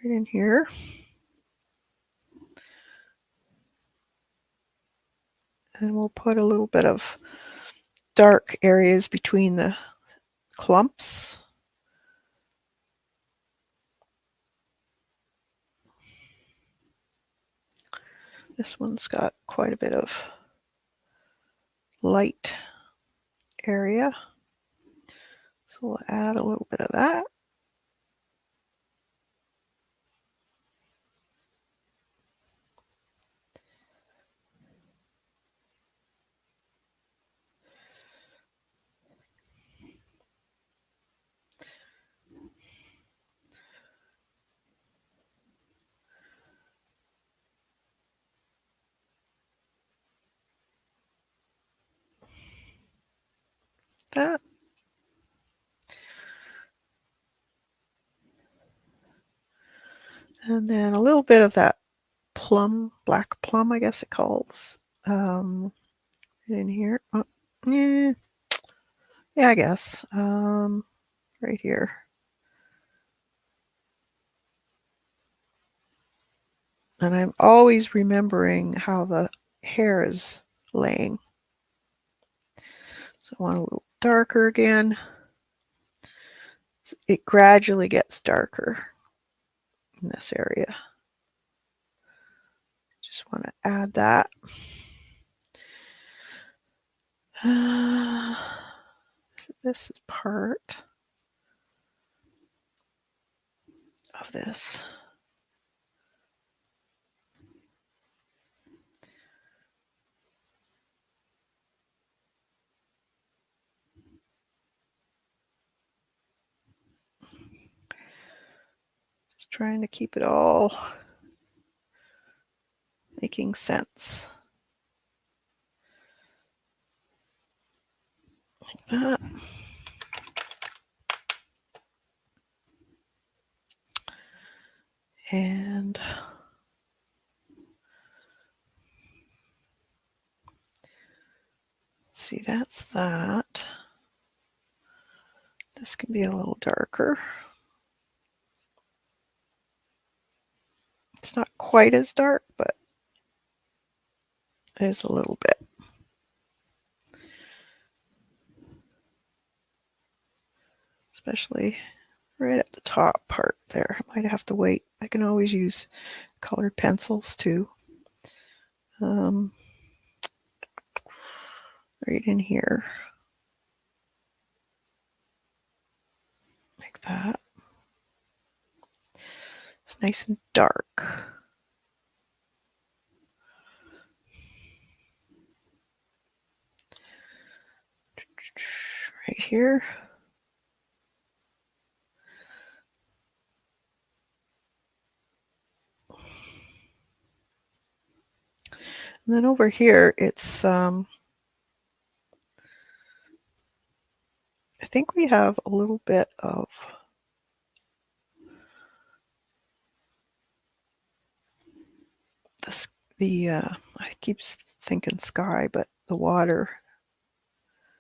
Right in here. And we'll put a little bit of dark areas between the clumps. This one's got quite a bit of light area. So we'll add a little bit of that. That. And then a little bit of that plum, black plum, I guess it calls, in here. Oh, yeah, I guess. Right here. And I'm always remembering how the hair is laying. So I want a little darker again. It gradually gets darker in this area. Just want to add that. This is part of this. Just trying to keep it all making sense. Like that. And let's see, that's that. This can be a little darker. It's not quite as dark, but it is a little bit. Especially right at the top part there. I might have to wait. I can always use colored pencils too. Right in here. Like that. It's nice and dark. Right here. And then over here, it's, I think we have a little bit of this, I keep thinking sky, but the water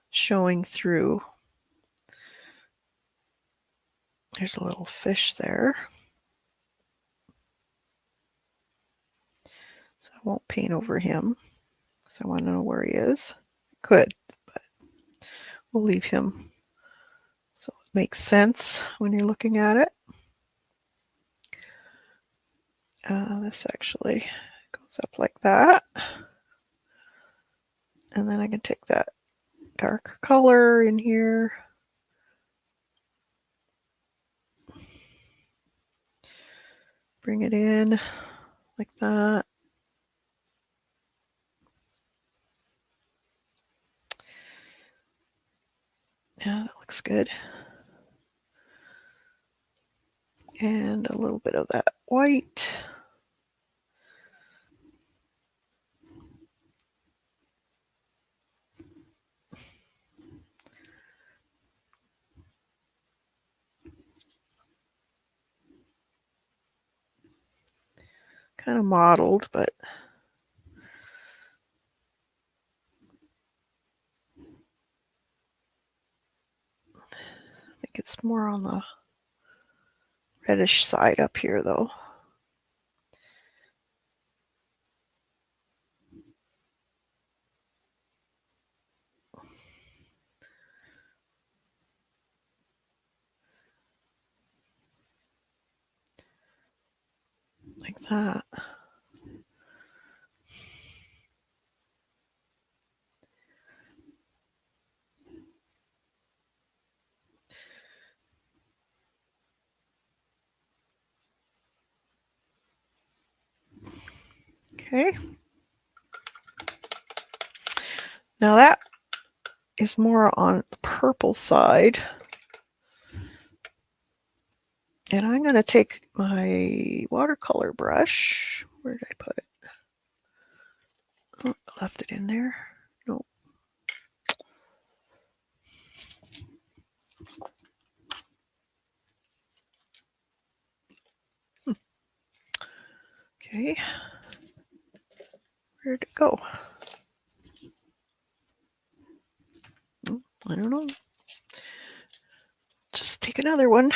showing through. There's a little fish there. So I won't paint over him because I want to know where he is. I could, but we'll leave him so it makes sense when you're looking at it. This actually goes up like that. And then I can take that darker color in here. Bring it in like that. Yeah, that looks good. And a little bit of that white. Kind of mottled, but I think it's more on the reddish side up here though. Like that. Okay. Now that is more on the purple side. And I'm going to take my watercolor brush. Where did I put it? Oh, I left it in there. No. Okay. Where'd it go? I don't know. Just take another one.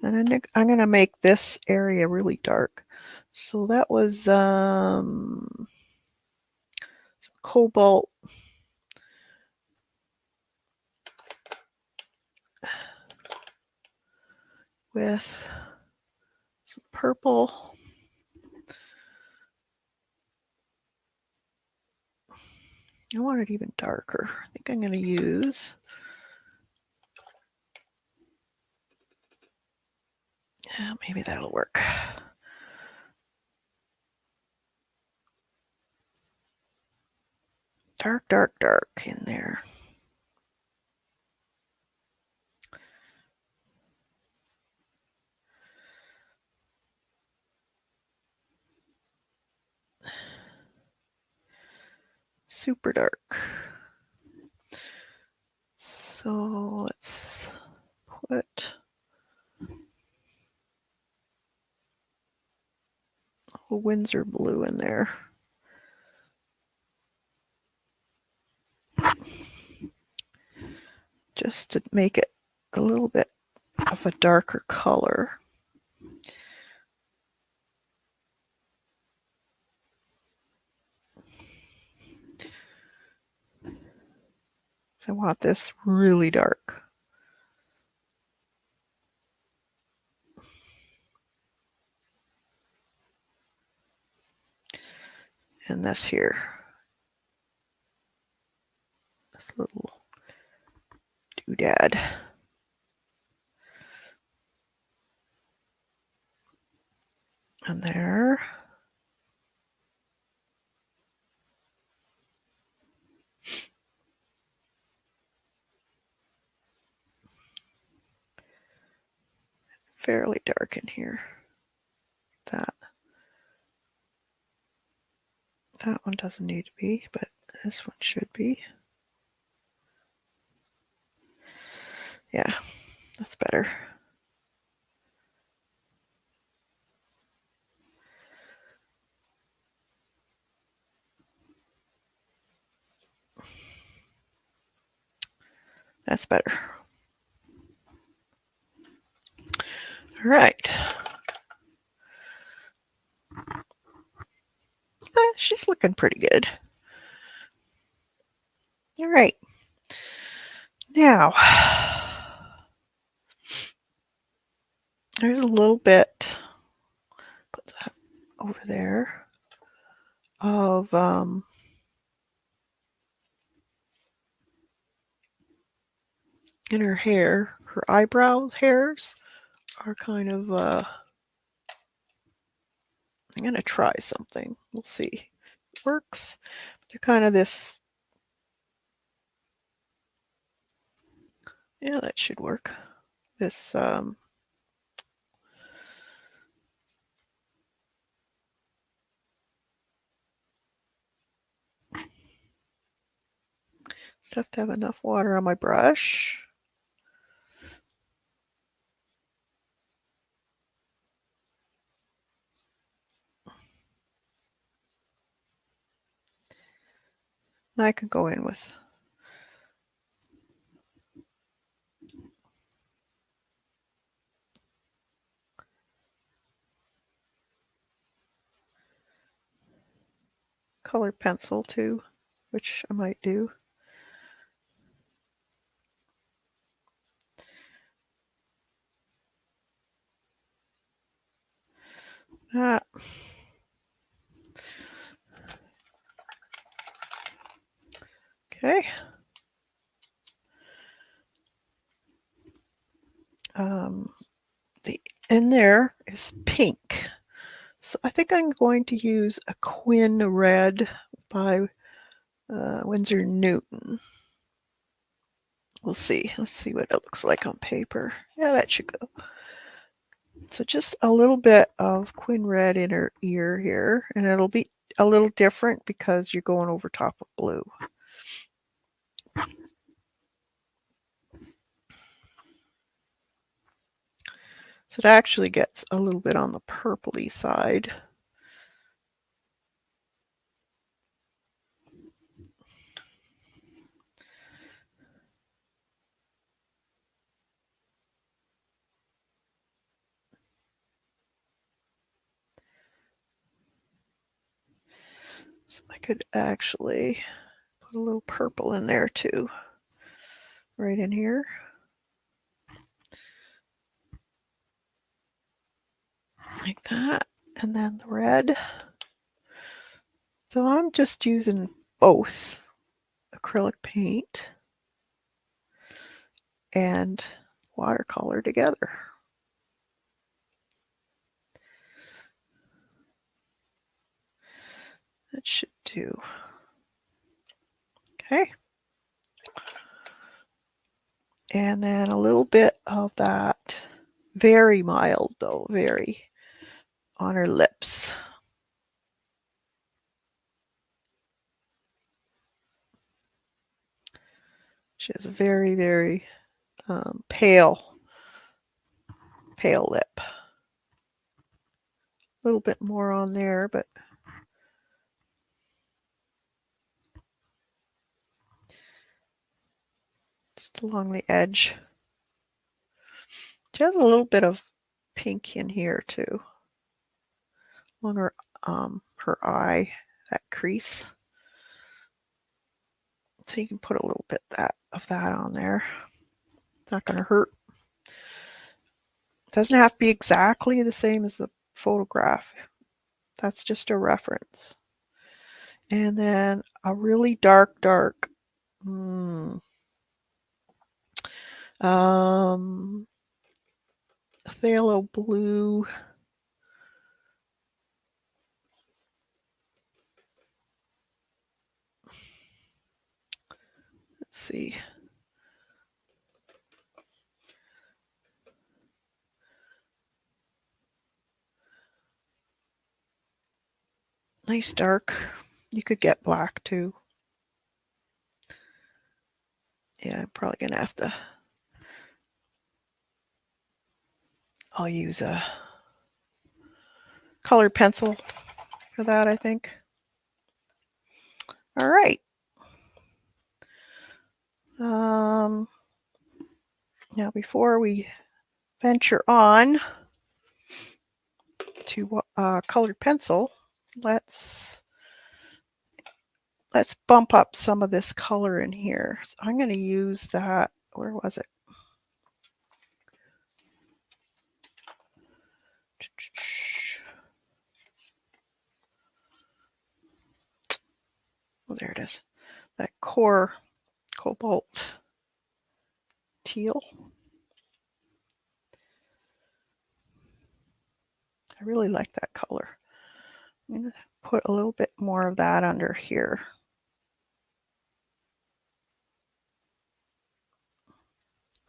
And I'm going to make this area really dark. So that was some cobalt with some purple. I want it even darker. I think I'm going to use maybe that'll work. Dark, dark, dark in there. Super dark. So let's put a Windsor blue in there. just to make it a little bit of a darker color. So I want this really dark. And this here, this little doodad. And there. Fairly dark in here. That one doesn't need to be, but this one should be. Yeah, that's better. That's better. All right. She's looking pretty good. All right. Now, there's a little bit, put that over there, of in her hair. Her eyebrow hairs are kind of, I'm going to try something. We'll see if it works. They're kind of this, yeah, that should work. This, just have to have enough water on my brush. And I can go in with colored pencil too, which I might do. That. Okay. The in there is pink. So I think I'm going to use a Quin Red by Winsor Newton. We'll see. Let's see what it looks like on paper. Yeah, that should go. So just a little bit of Quin Red in her ear here, and it'll be a little different because you're going over top of blue. So it actually gets a little bit on the purpley side. So I could actually put a little purple in there too, right in here. Like that. And then the red. So I'm just using both acrylic paint and watercolor together. That should do. Okay. And then a little bit of that, very mild though, very, on her lips. She has a very, very pale lip. A little bit more on there, but just along the edge. She has a little bit of pink in here too, along her eye, that crease. So you can put a little bit of that on there. It's not going to hurt. It doesn't have to be exactly the same as the photograph. That's just a reference. And then a really dark. Phthalo blue. Let's see. Nice dark. You could get black too. Yeah, I'm probably going to have to. I'll use a colored pencil for that, I think. All right. Now, before we venture on to colored pencil, let's bump up some of this color in here. So I'm going to use that. Where was it? Oh, there it is. That core cobalt teal. I really like that color. I'm going to put a little bit more of that under here.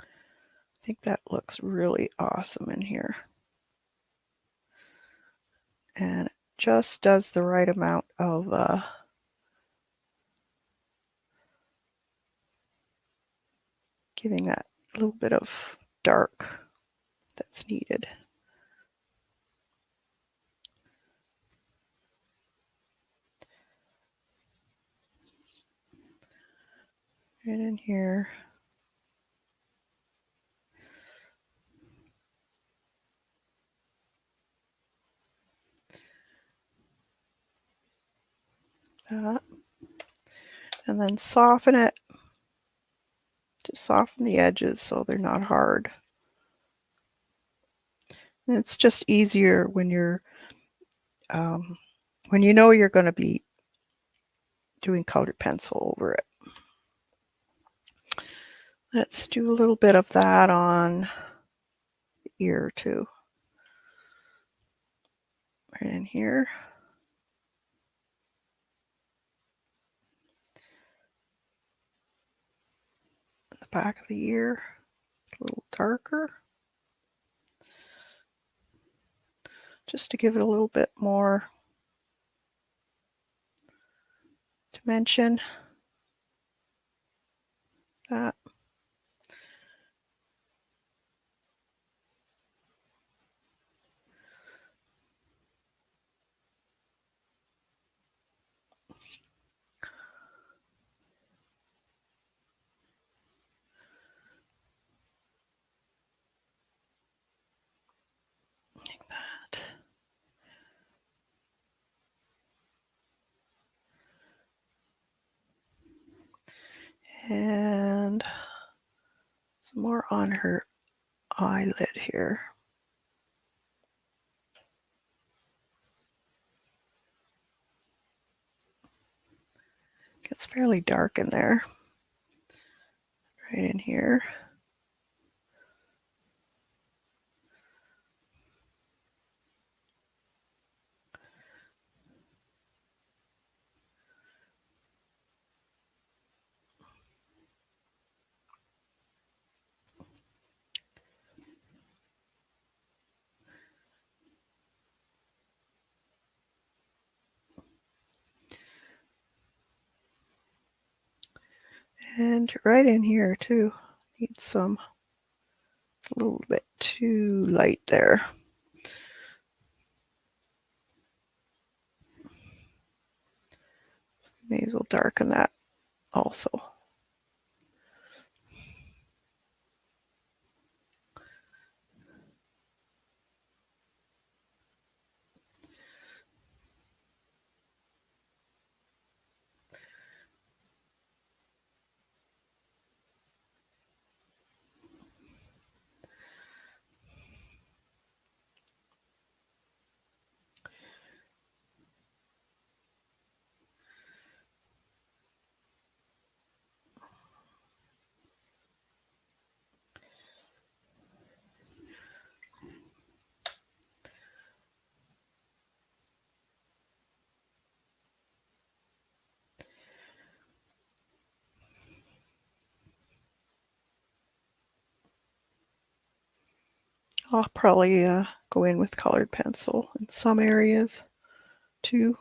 I think that looks really awesome in here. And it just does the right amount of giving that little bit of dark that's needed. Right in here. That. And then soften it. Just soften the edges so they're not hard. And it's just easier when you're when you know you're going to be doing colored pencil over it. Let's do a little bit of that on the ear too. Right in here. The back of the ear. It's a little darker. Just to give it a little bit more dimension. That. Like that. And some more on her eyelid here. Gets fairly dark in there. Right in here. And right in here too. Need some. It's a little bit too light there. May as well darken that also. I'll probably go in with colored pencil in some areas too.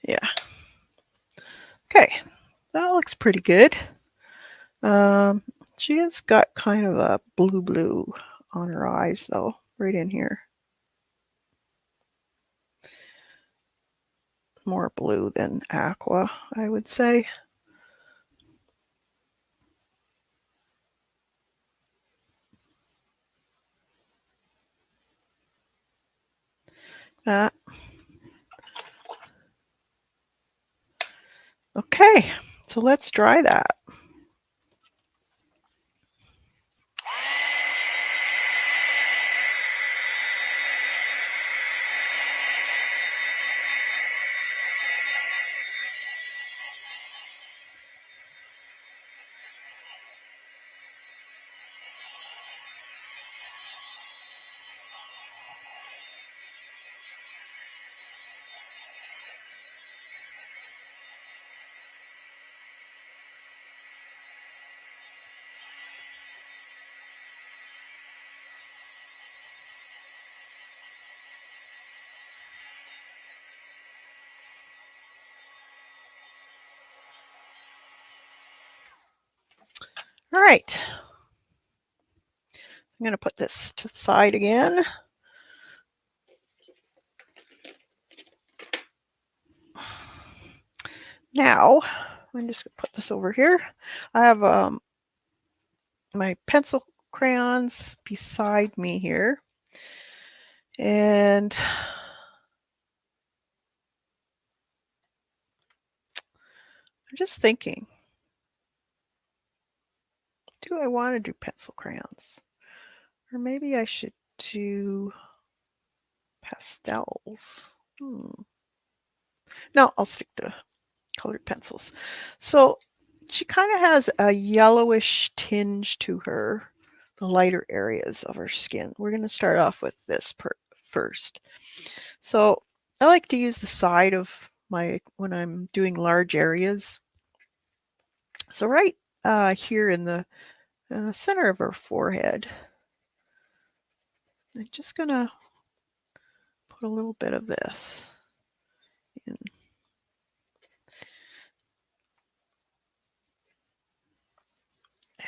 Yeah. Okay, that looks pretty good. Um, she has got kind of a blue on her eyes though, right in here. More blue than aqua, I would say. That. Okay, so let's dry that. All right. I'm going to put this to the side again. Now, I'm just going to put this over here. I have my pencil crayons beside me here. And I'm just thinking, do I want to do pencil crayons? Or maybe I should do pastels. No, I'll stick to colored pencils. So she kind of has a yellowish tinge to her, the lighter areas of her skin. We're going to start off with this first. So I like to use the side of when I'm doing large areas. So right here in the center of her forehead, I'm just going to put a little bit of this in.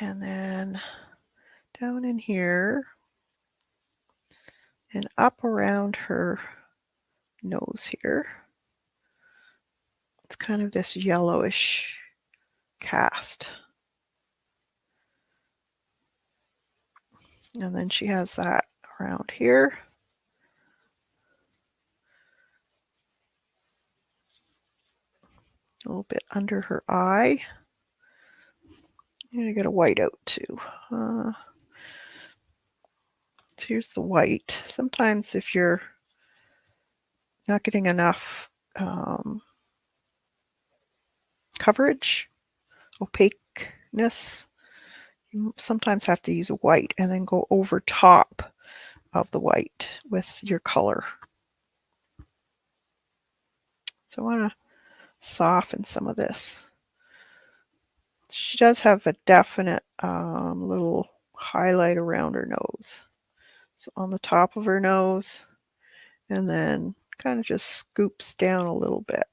And then down in here and up around her nose here. It's kind of this yellowish cast. And then she has that around here. A little bit under her eye. I'm going to get a white out too. So here's the white. Sometimes if you're not getting enough coverage, opaqueness, you sometimes have to use a white and then go over top of the white with your color. So I want to soften some of this. She does have a definite little highlight around her nose. So on the top of her nose, and then kind of just scoops down a little bit.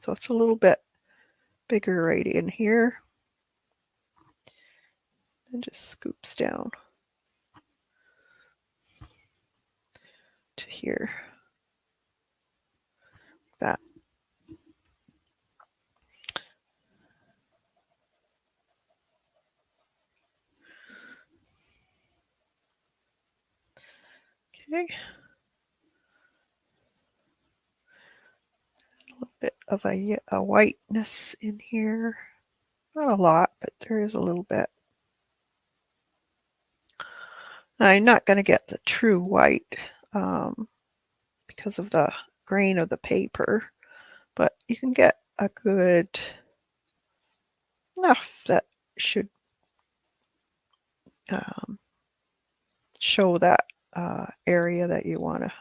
So it's a little bit bigger right in here. And just scoops down to here. Like that. Okay. A little bit of a whiteness in here. Not a lot, but there is a little bit. I'm not going to get the true white because of the grain of the paper, but you can get a good enough that should show that area that you want to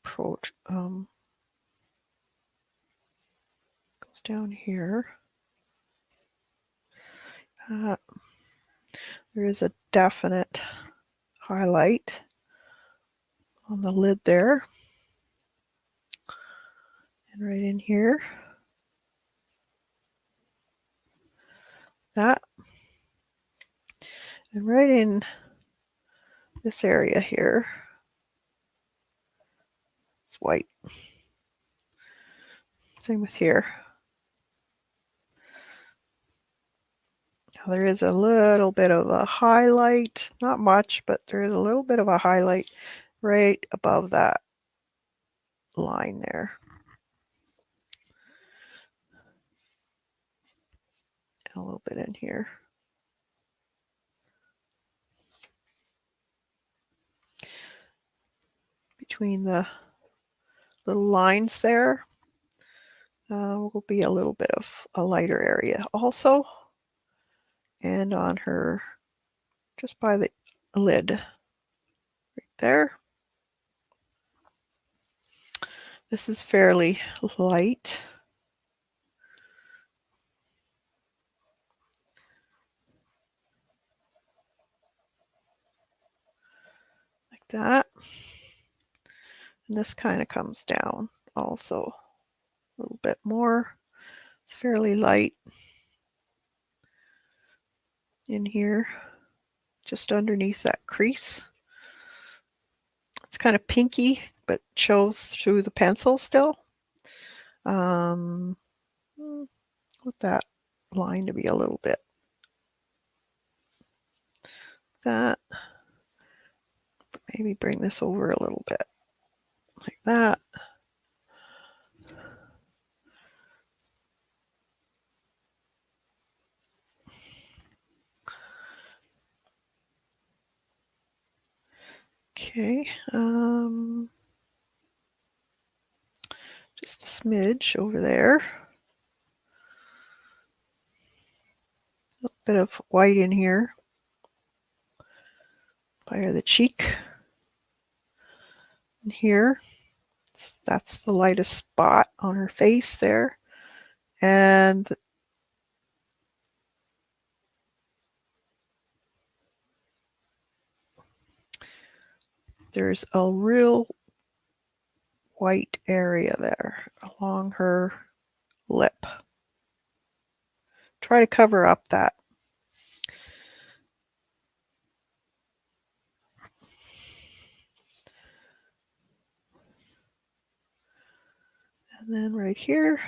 approach. Goes down here. There is a definite highlight on the lid there. And right in here. That. And right in this area here, it's white. Same with here. Now there is a little bit of a highlight, not much, but there is a little bit of a highlight right above that line there. And a little bit in here. Between the little lines there will be a little bit of a lighter area also. And on her, just by the lid, right there. This is fairly light. Like that. And this kind of comes down also a little bit more. It's fairly light in here, just underneath that crease. It's kind of pinky, but shows through the pencil still. Want that line to be a little bit that. Maybe bring this over a little bit like that. Okay, just a smidge over there. A bit of white in here by the cheek. And here, that's the lightest spot on her face there. And there's a real white area there along her lip. Try to cover up that. And then right here,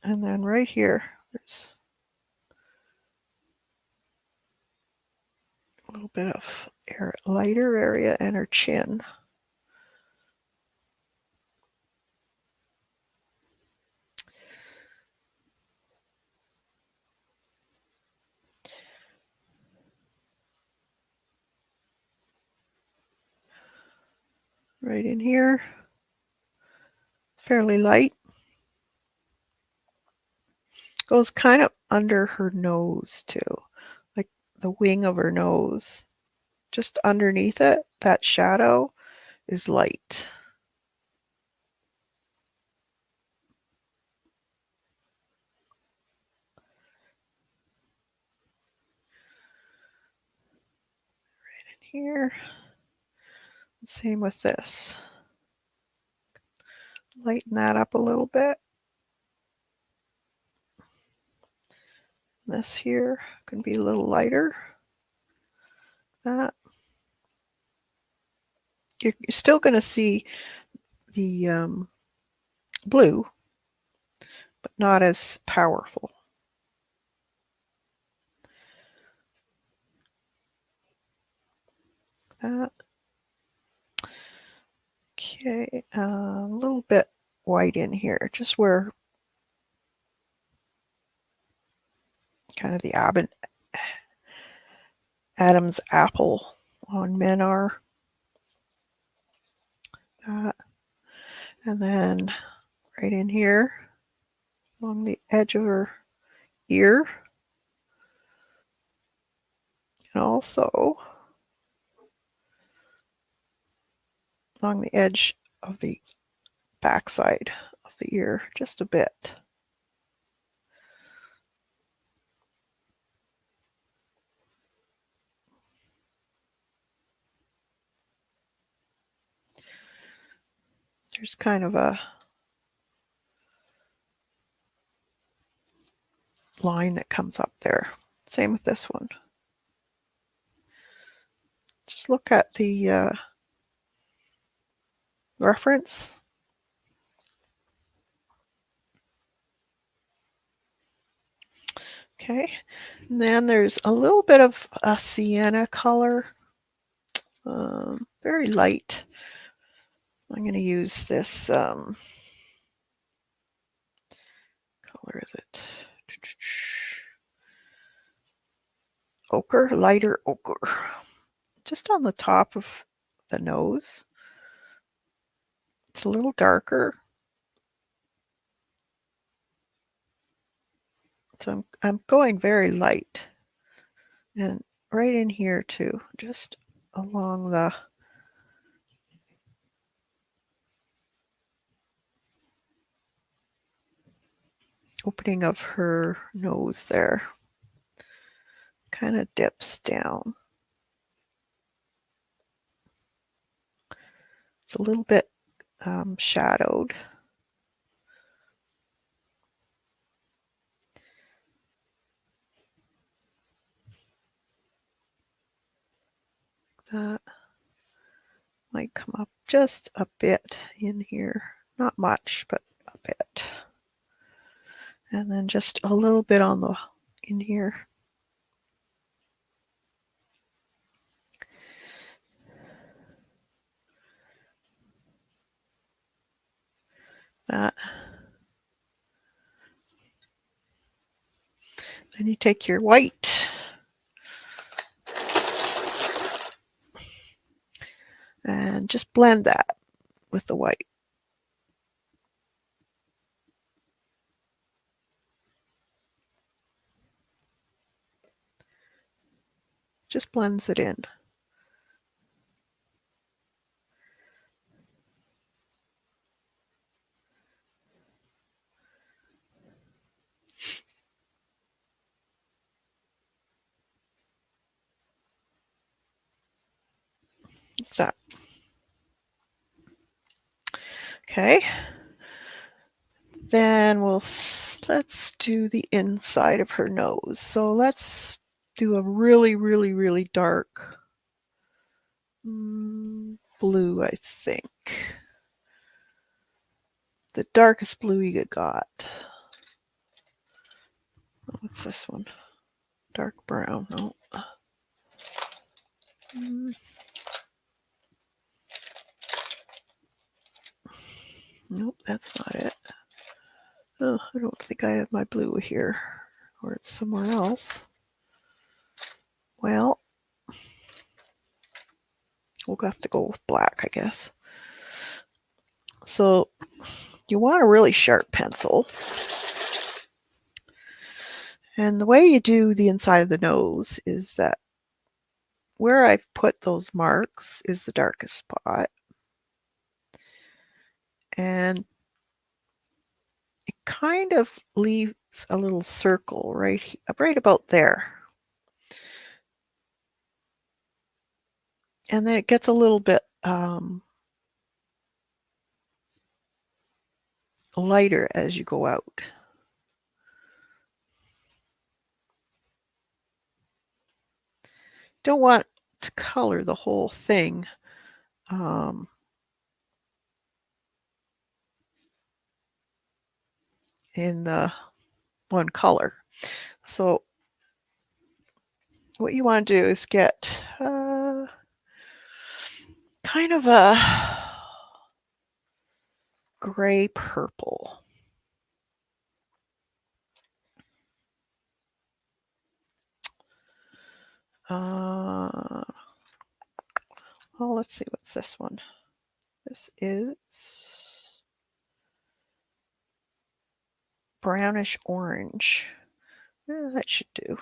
and then right here, there's a little bit of lighter area and her chin. Right in here, fairly light. Goes kind of under her nose too, like the wing of her nose. Just underneath it, that shadow is light. Right in here. Same with this. Lighten that up a little bit. This here can be a little lighter. That. You're still going to see the blue, but not as powerful. That. Okay, a little bit white in here, just where kind of the Adam's apple on men are. That. And then right in here, along the edge of her ear, and also along the edge of the backside of the ear, just a bit. There's kind of a line that comes up there. Same with this one. Just look at the reference. Okay, and then there's a little bit of a sienna color, very light. I'm going to use this, color is it? Ochre, lighter ochre. Just on the top of the nose. It's a little darker. So I'm going very light. And right in here too, just along the opening of her nose there. Kind of dips down. It's a little bit shadowed. That might come up just a bit in here. Not much, but a bit. And then just a little bit on the in here. That. Then you take your white and just blend that with the white. Just blends it in. Like that. Okay. Then let's do the inside of her nose. So let's do a really, really, really dark blue, I think. The darkest blue you got. What's this one? Dark brown. No. Nope, that's not it. Oh, I don't think I have my blue here, or it's somewhere else. Well, we'll have to go with black, I guess. So you want a really sharp pencil. And the way you do the inside of the nose is that where I've put those marks is the darkest spot. And it kind of leaves a little circle right about there. And then it gets a little bit lighter as you go out. Don't want to color the whole thing in one color. So what you want to do is get kind of a gray purple. Well, let's see, what's this one? This is brownish orange. Yeah, that should do.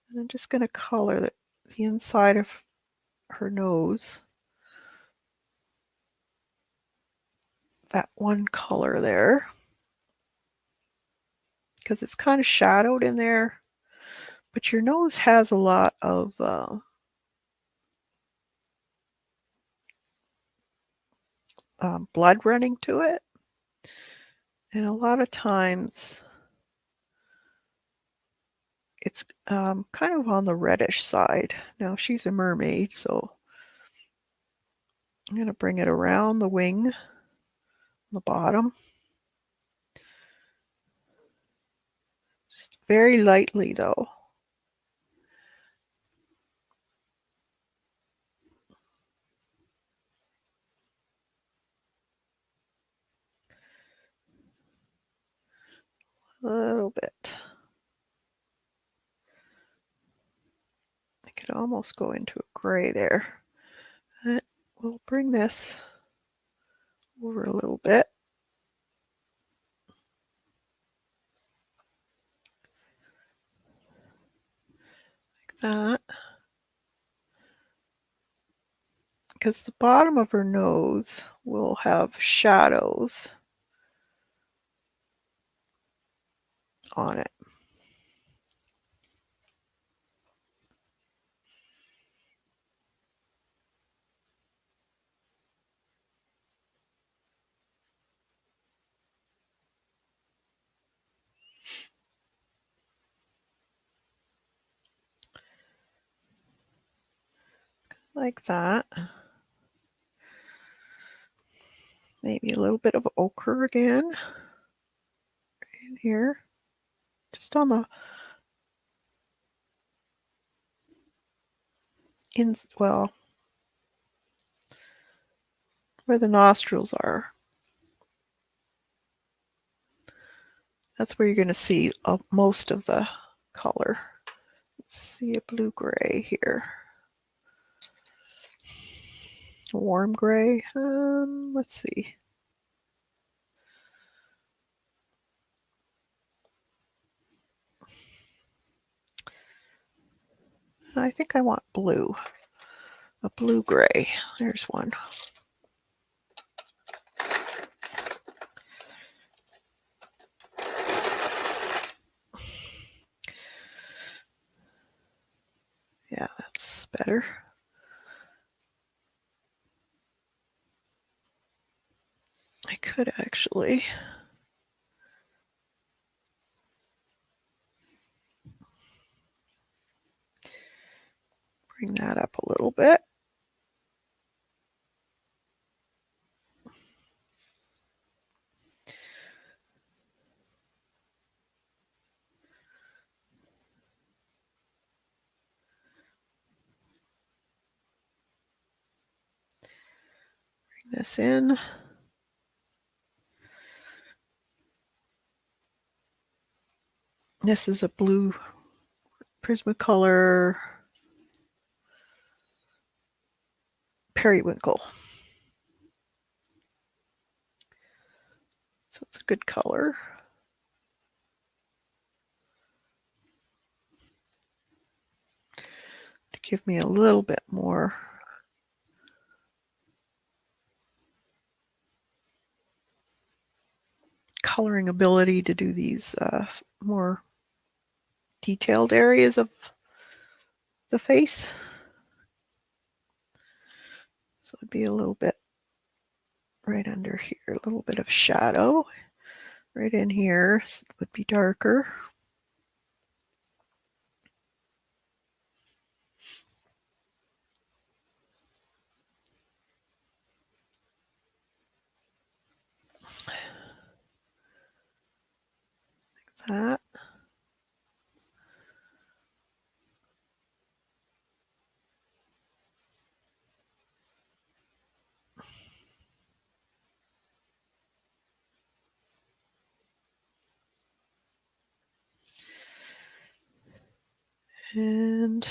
And I'm just going to color the inside of her nose. That one color there. Because it's kind of shadowed in there. But your nose has a lot of blood running to it. And a lot of times it's kind of on the reddish side. Now she's a mermaid, so I'm going to bring it around the wing, the bottom. Just very lightly though. A little bit. I could almost go into a gray there. And we'll bring this over a little bit. Like that. Because the bottom of her nose will have shadows on it. Like that. Maybe a little bit of ochre again in here. Just on the well, where the nostrils are. That's where you're going to see most of the color. Let's see a blue-gray here. A warm gray. Let's see. I think I want blue. A blue-gray. There's one. Yeah, that's better. I could actually bring that up a little bit. Bring this in. This is a blue Prismacolor periwinkle. So it's a good color. To give me a little bit more coloring ability to do these more detailed areas of the face. So it'd be a little bit right under here, a little bit of shadow. Right in here would be darker. Like that. And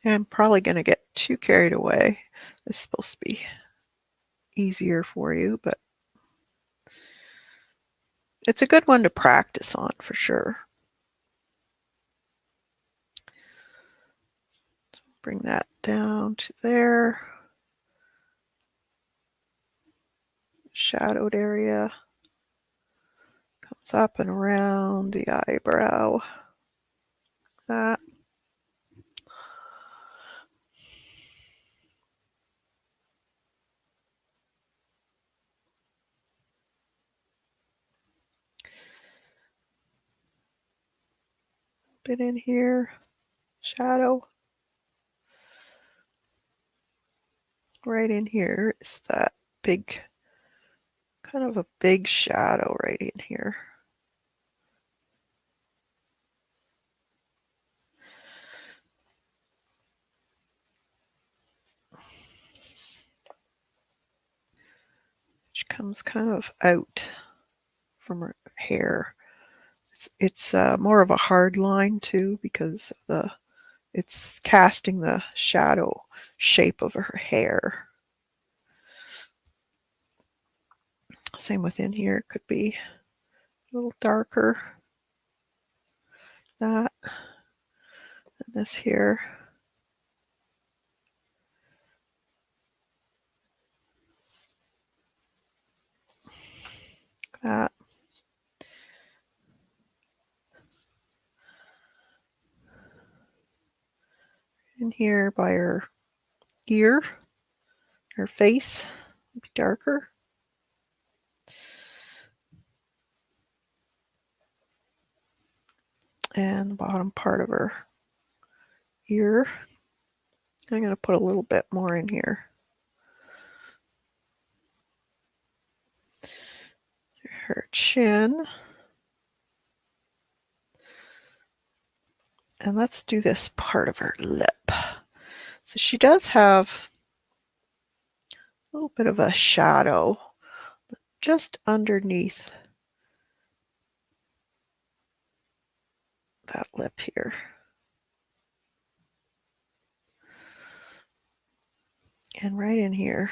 I'm probably going to get too carried away. It's supposed to be easier for you, but it's a good one to practice on for sure. Bring that down to there. Shadowed area comes up and around the eyebrow. That. Bit in here. Shadow. Right in here is that big, kind of a big shadow right in here. Which comes kind of out from her hair. It's more of a hard line too because it's casting the shadow shape of her hair. Same within here, could be a little darker. That and this here. That. In here by her ear, her face would be darker. And the bottom part of her ear. I'm going to put a little bit more in here. Her chin. And let's do this part of her lip. So she does have a little bit of a shadow just underneath that lip here. And right in here.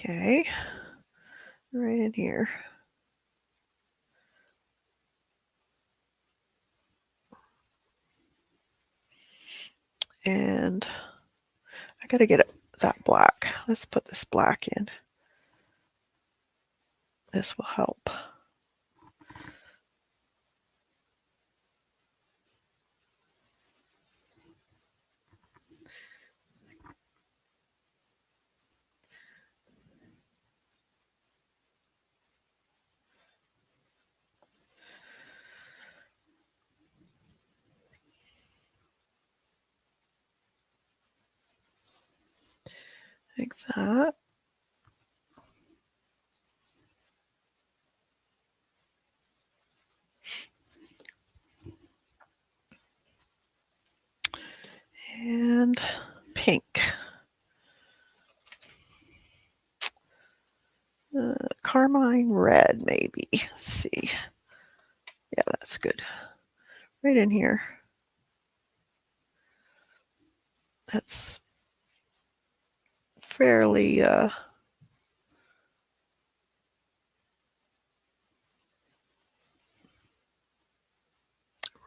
Okay, right in here. And I gotta get that black. Let's put this black in. This will help. Like that. And pink. Carmine red, maybe. Let's see. Yeah, that's good. Right in here. That's fairly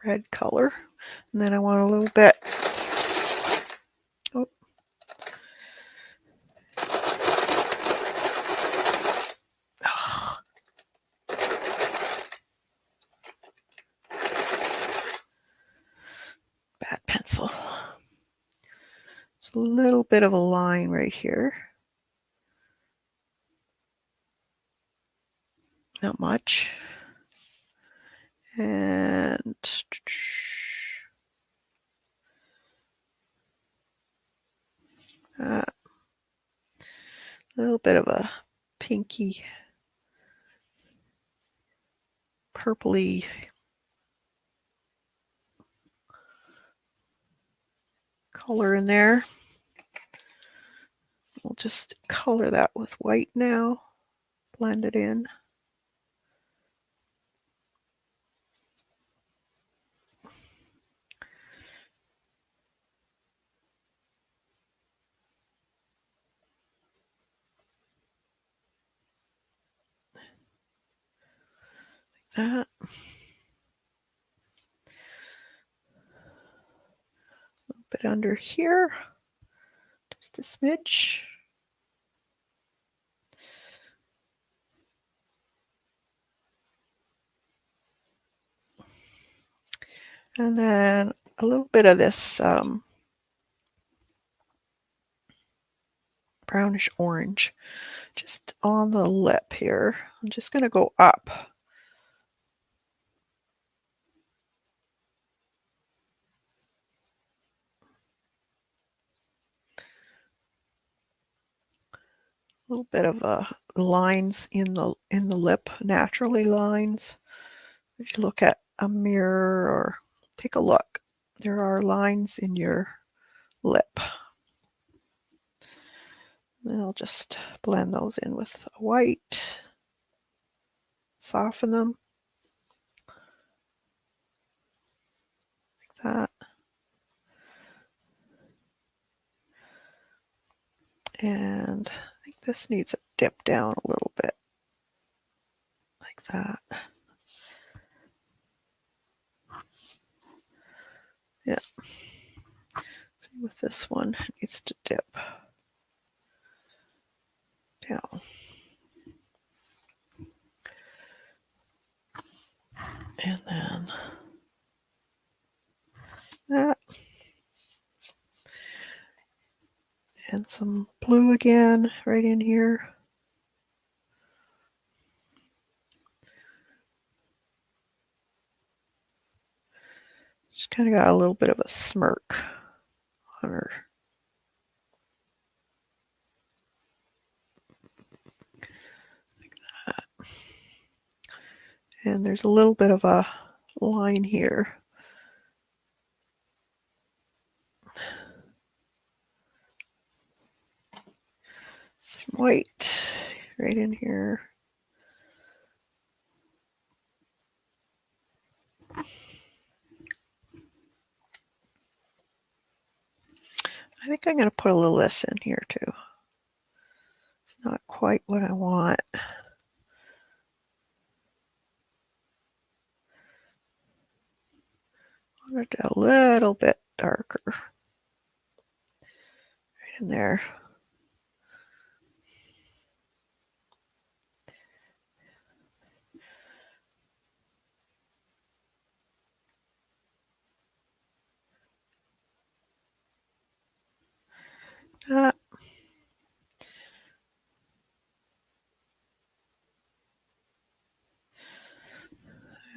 red color. And then I want a little bit. Oh. Oh. Bad pencil. Just a little bit of a line right here. Not much. And little bit of a pinky, purpley color in there. We'll just color that with white now, blend it in. That. A little bit under here, just a smidge. And then a little bit of this brownish orange just on the lip here. I'm just going to go up. A little bit of lines in the lip, naturally lines. If you look at a mirror or take a look, there are lines in your lip. Then I'll just blend those in with white, soften them like that. And I think this needs a dip down a little bit, like that. Yeah. Same with this one, it needs to dip down. And then that. And some blue again right in here. Just kind of got a little bit of a smirk on her. Like that. And there's a little bit of a line here. Some white right in here. I think I'm going to put a little less in here too. It's not quite what I want. I want it a little bit darker right in there. That.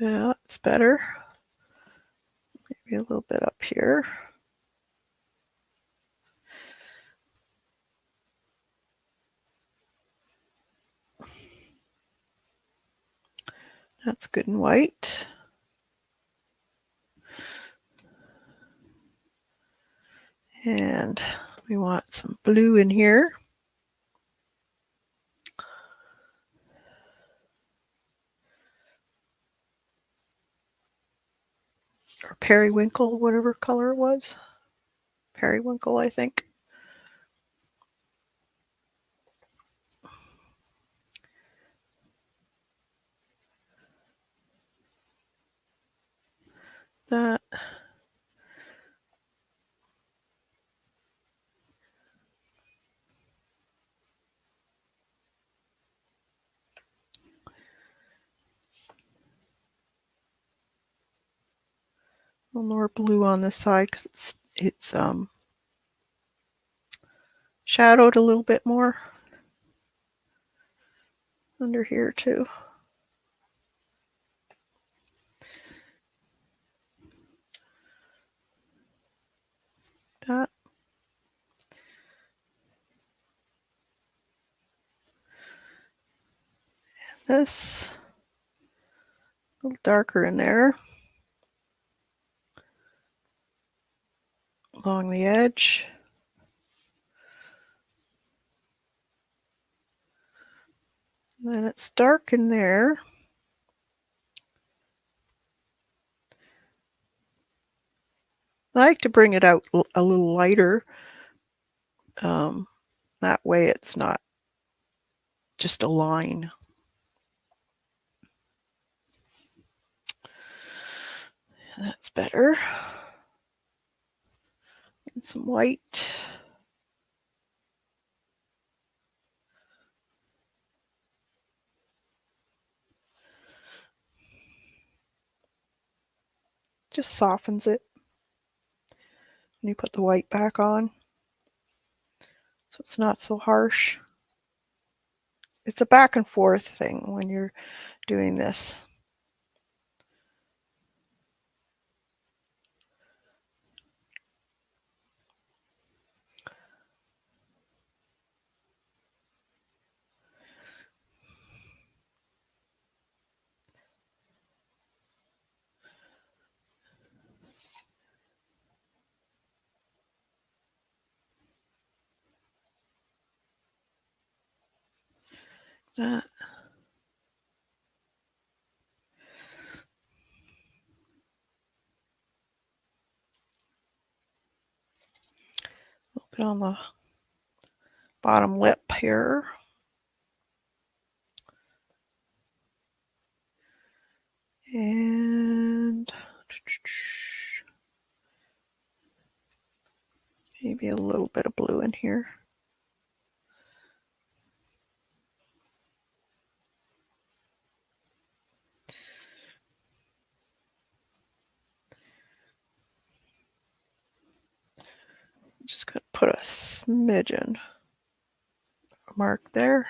Yeah, it's better. Maybe a little bit up here. That's good and white. And we want some blue in here. Or periwinkle, whatever color it was. Periwinkle, I think. That. A little more blue on this side because it's shadowed a little bit more under here too. That. this a little darker in there along the edge. Then it's dark in there. I like to bring it out a little lighter. That way it's not just a line. That's better. And some white. Just softens it when you put the white back on, so it's not so harsh. It's a back and forth thing when you're doing this. That. A little bit on the bottom lip here. And maybe a little bit of blue in here. I'm just going to put a smidgen mark there.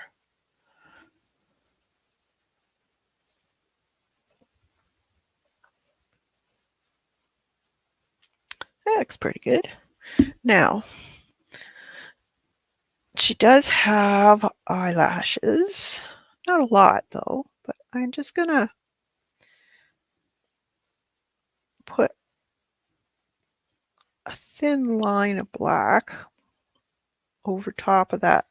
That looks pretty good. Now, she does have eyelashes. Not a lot though, but I'm just gonna put a thin line of black over top of that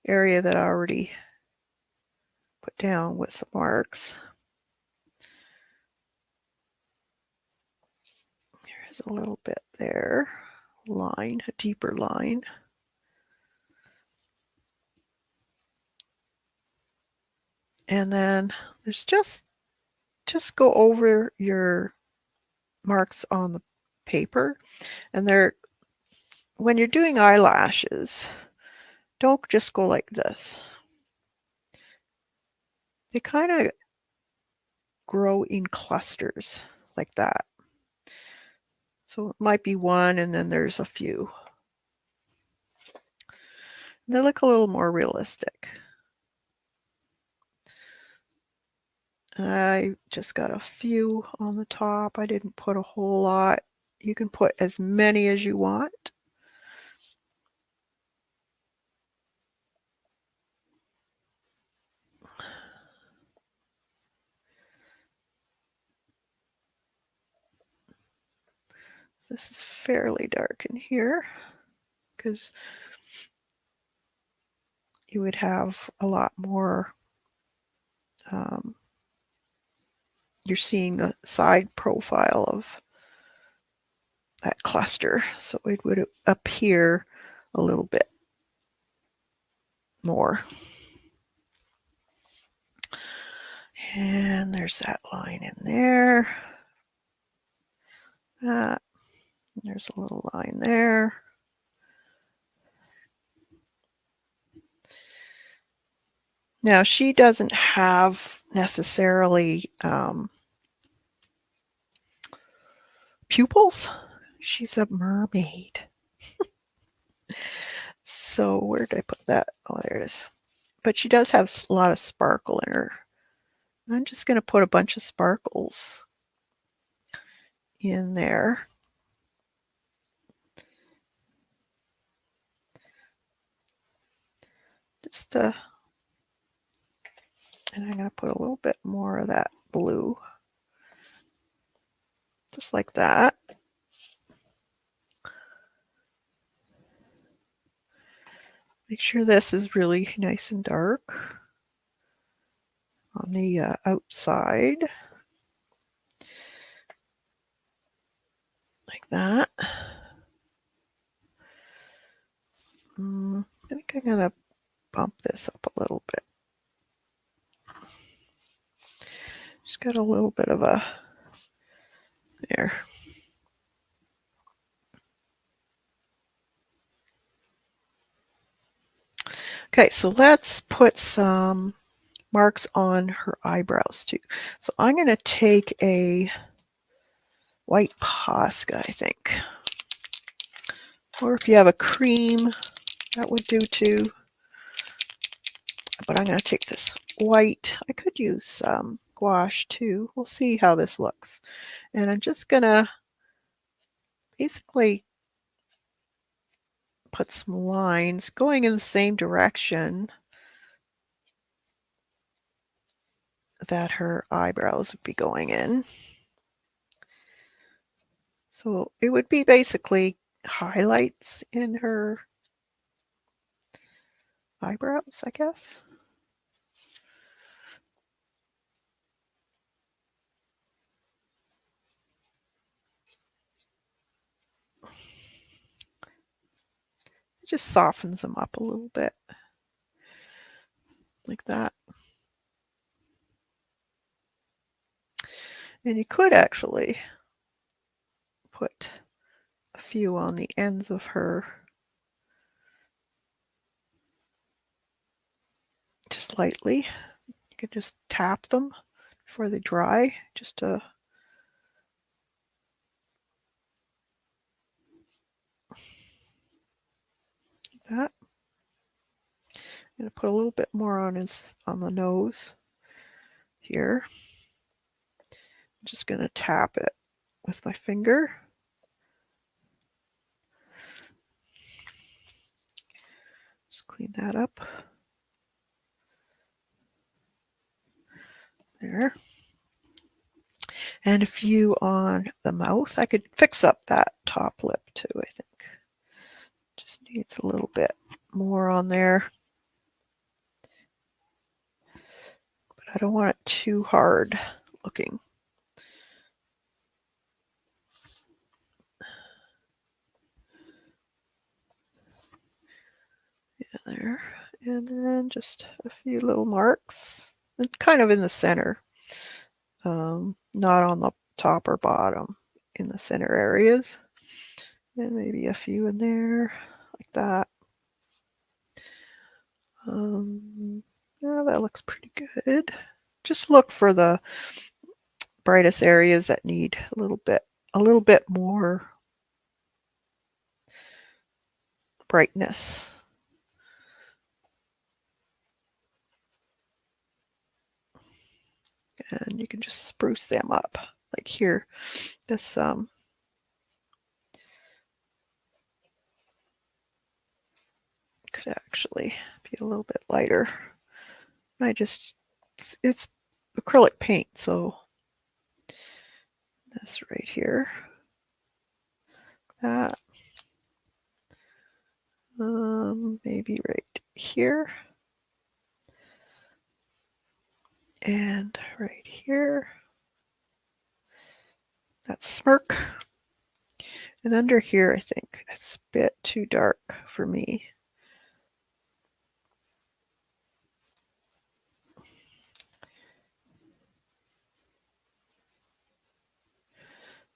area that I already put down with the marks. There's a little bit there, line, a deeper line. And then there's just go over your marks on the paper, and they're, when you're doing eyelashes, don't just go like this. They kind of grow in clusters like that. So it might be one and then there's a few. And they look a little more realistic. I just got a few on the top. I didn't put a whole lot. You can put as many as you want. This is fairly dark in here because you would have a lot more, you're seeing the side profile of that cluster, so it would appear a little bit more. And there's that line in there. There's a little line there. Now she doesn't have necessarily pupils. She's a mermaid. So where did I put that? Oh, there it is. But she does have a lot of sparkle in her. I'm just going to put a bunch of sparkles in there. Just And I'm going to put a little bit more of that blue, just like that. Make sure this is really nice and dark on the outside, like that. I think I'm going to bump this up a little bit. Just got a little bit of a, there. Okay, so let's put some marks on her eyebrows too. So I'm going to take a white Posca, I think. Or if you have a cream, that would do too. But I'm going to take this white. I could use some gouache too. We'll see how this looks. And I'm just going to basically put some lines going in the same direction that her eyebrows would be going in. So it would be basically highlights in her eyebrows, I guess. It just softens them up a little bit, like that. And you could actually put a few on the ends of her, just lightly. You could just tap them before they dry, just to that. I'm going to put a little bit more on the nose here. I'm just going to tap it with my finger. Just clean that up. There. And a few on the mouth. I could fix up that top lip too, I think. Just needs a little bit more on there. But I don't want it too hard looking. Yeah, there. And then just a few little marks. It's kind of in the center. Not on the top or bottom, in the center areas. And maybe a few in there, like that. Yeah, that looks pretty good. Just look for the brightest areas that need a little bit more brightness. And you can just spruce them up, like here. This could actually be a little bit lighter. It's acrylic paint, so this right here, that, maybe right here, and right here. That smirk. And under here, I think it's a bit too dark for me.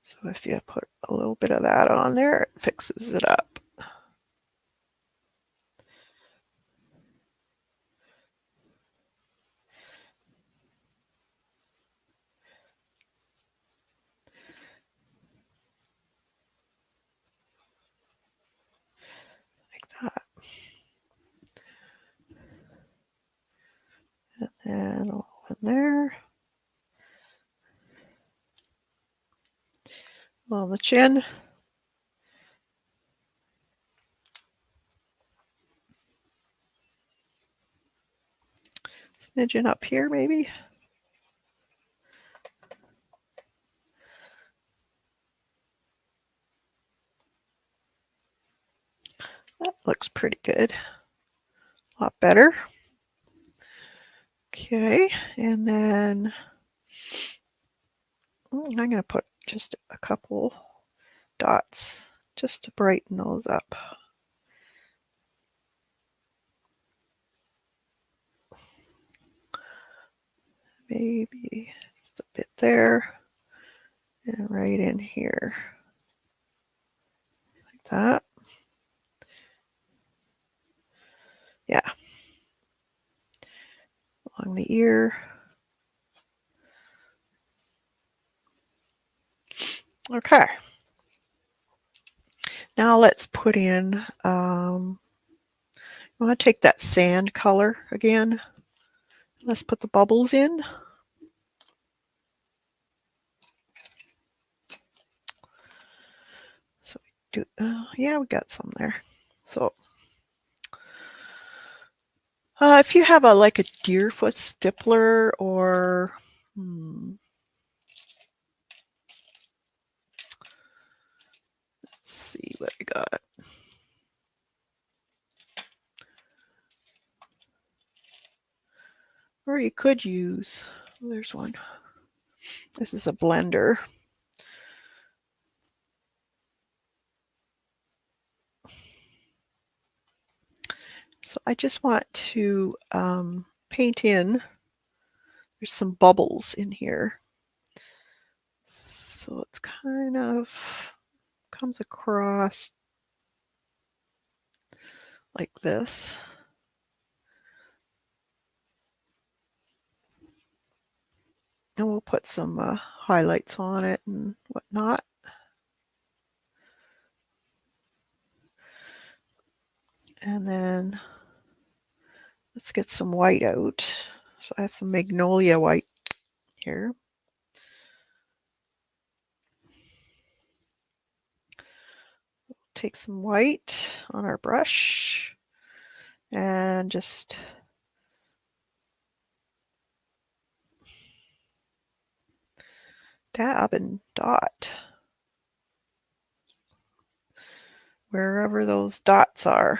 So if you put a little bit of that on there, it fixes it up. Like that. And then a little in there. On the chin. smidgen up here maybe. That looks pretty good. A lot better. Okay, and then I'm going to put just a couple dots just to brighten those up. Maybe just a bit there and right in here like that. Yeah, along the ear. Okay, now let's put in, I want to take that sand color again. Let's put the bubbles in. So we do, yeah, we got some there. So if you have like a Deerfoot stippler or let's see what I got. Or you could use, there's one. This is a blender. So I just want to paint in, there's some bubbles in here. So it's kind of comes across like this. And we'll put some highlights on it and whatnot. And then let's get some white out. So I have some magnolia white here. Take some white on our brush and just dab and dot wherever those dots are.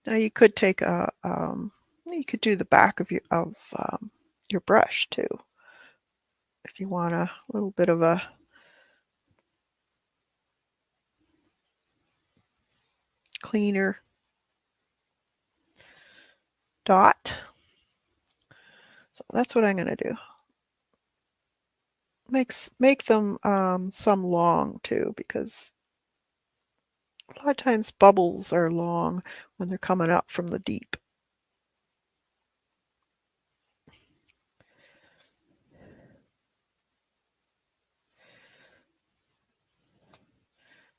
Now you could take a, you could do the back of your brush too, if you want a little bit of a cleaner dot. So that's what I'm going to do. Make them some long too, because a lot of times bubbles are long when they're coming up from the deep.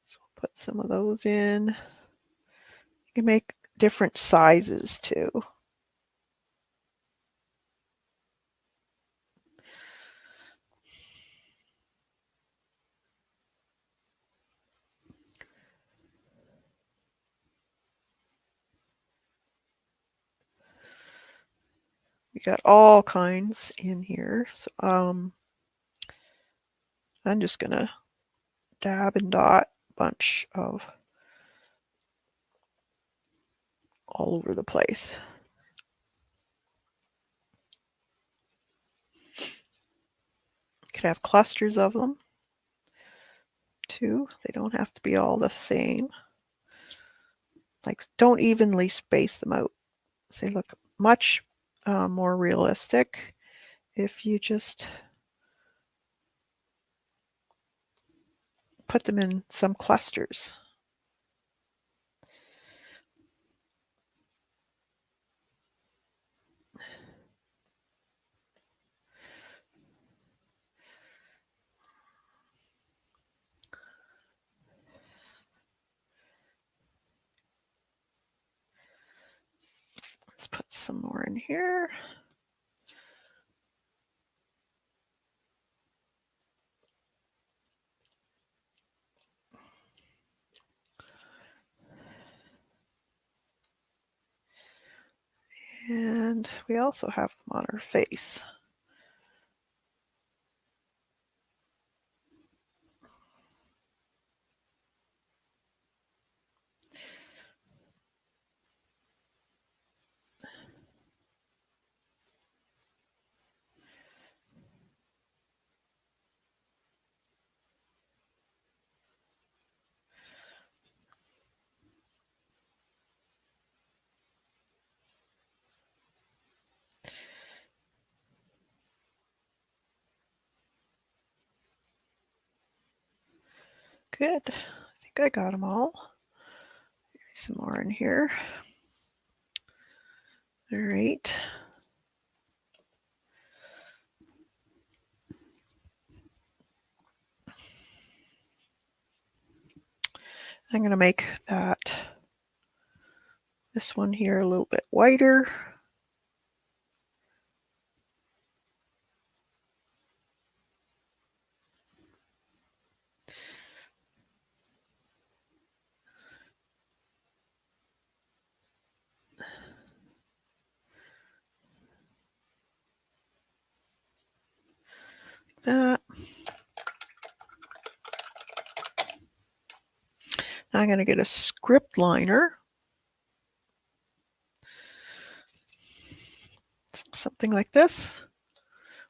So put some of those in. You can make different sizes too. We got all kinds in here. So I'm just gonna dab and dot a bunch of all over the place. You could have clusters of them too. They don't have to be all the same. Like, don't evenly space them out. They look much more realistic if you just put them in some clusters. Let's put some more in here. And we also have them on her face. Good. I think I got them all. Some more in here. All right. I'm going to make this one here a little bit whiter. Like that. Now I'm going to get a script liner. Something like this.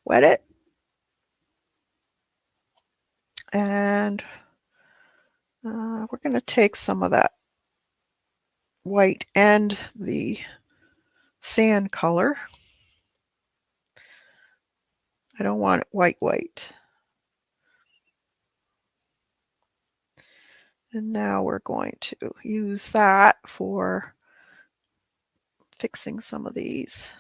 Wet it. And we're going to take some of that white and the sand color. I don't want it white. And now we're going to use that for fixing some of these.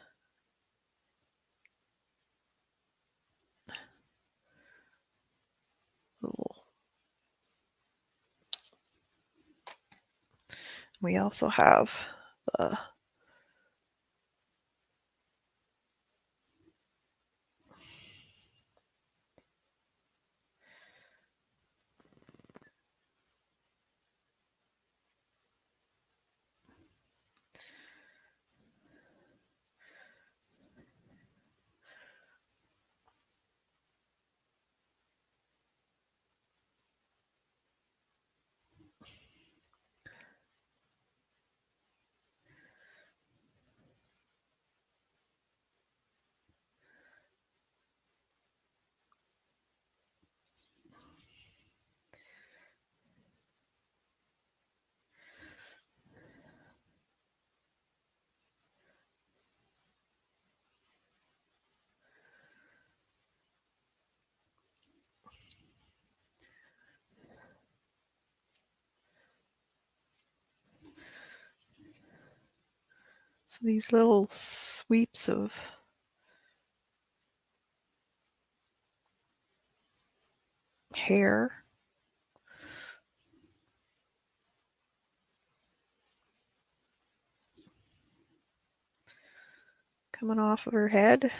We also have the so these little sweeps of hair coming off of her head.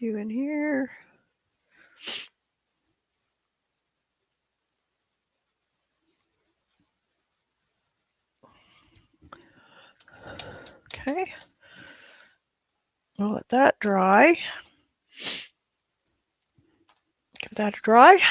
few in here. Okay. We'll let that dry. Give that a dry.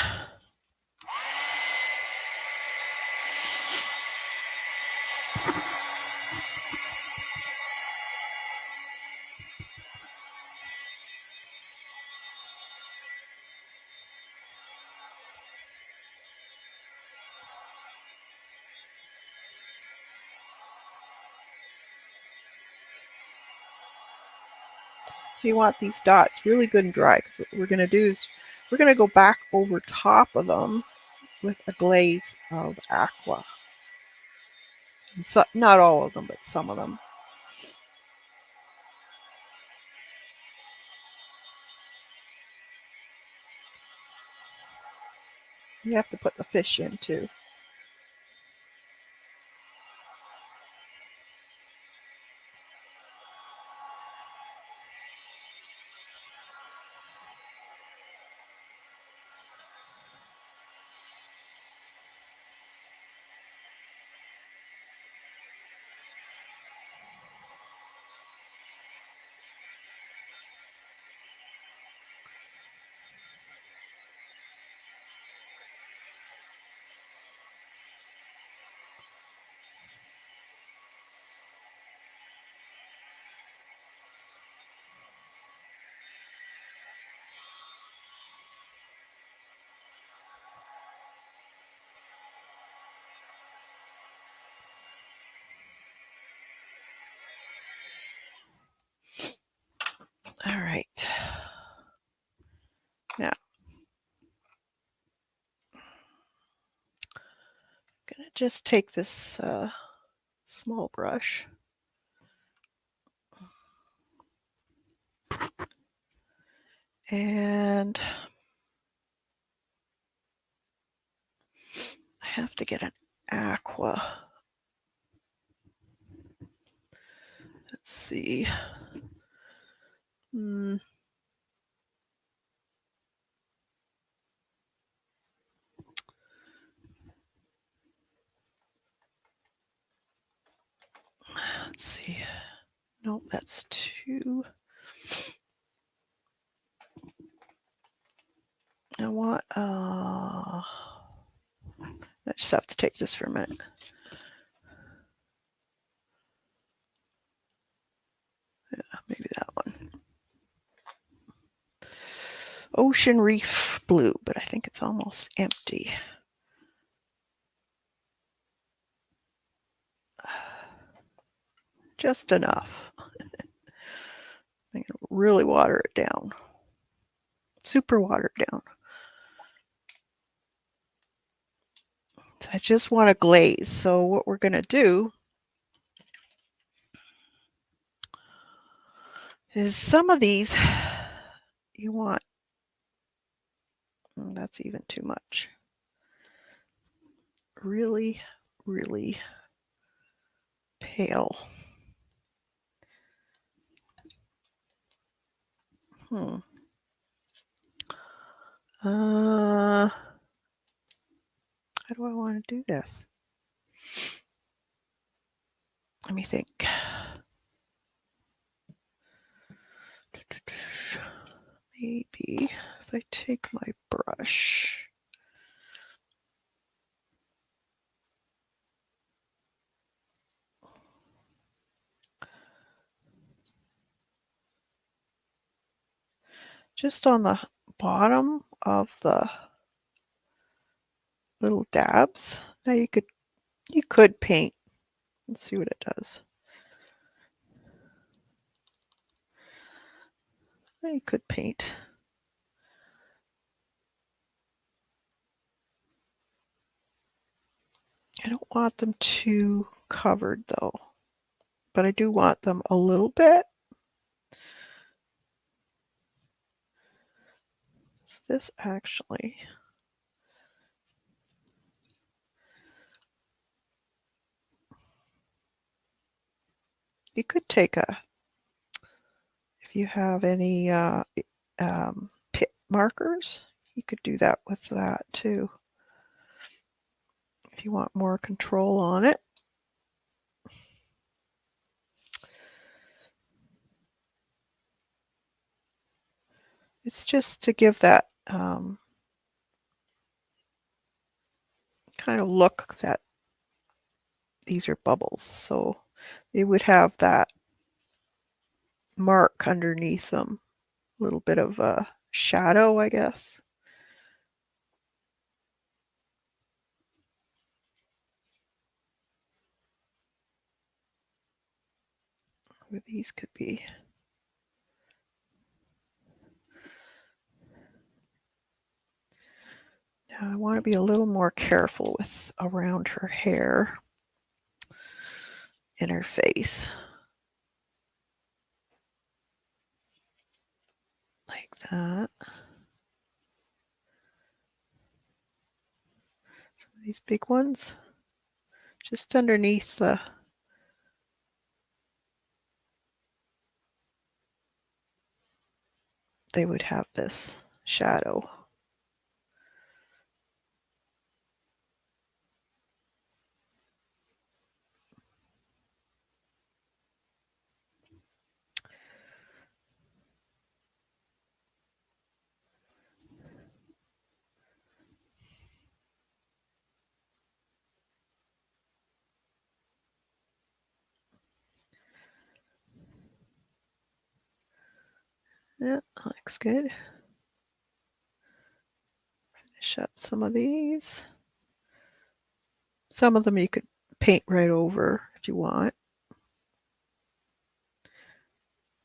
So you want these dots really good and dry, because what we're going to do is we're going to go back over top of them with a glaze of aqua. And so, not all of them, but some of them. You have to put the fish in too. All right. Now, I'm going to just take this small brush and I have to get an aqua. Let's see. Let's see. Nope, that's too. I want. I just have to take this for a minute. Yeah, maybe that one. Ocean Reef Blue, but I think it's almost empty. Just enough. I'm gonna really water it down. Super water it down. So I just want a glaze. So what we're going to do is some of these you want, that's even too much. Really, really pale. How do I want to do this? Let me think. Maybe if I take my brush. Just on the bottom of the little dabs. Now you could paint. Let's see what it does. Now you could paint. I don't want them too covered though, but I do want them a little bit. So this actually, you could take if you have any pit markers. You could do that with that too if you want more control on it. It's just to give that kind of look that these are bubbles. So they would have that mark underneath them, a little bit of a shadow, I guess. Where these could be. Now I want to be a little more careful with around her hair and her face. Like that. Some of these big ones. Just underneath the they would have this shadow. Yeah, looks good. Finish up some of these. Some of them you could paint right over if you want.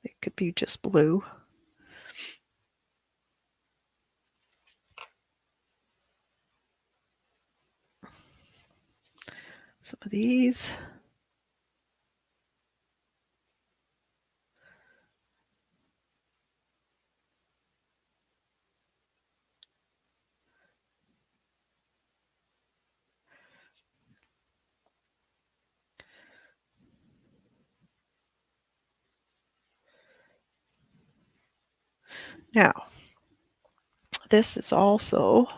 It could be just blue. Some of these. Now, this is also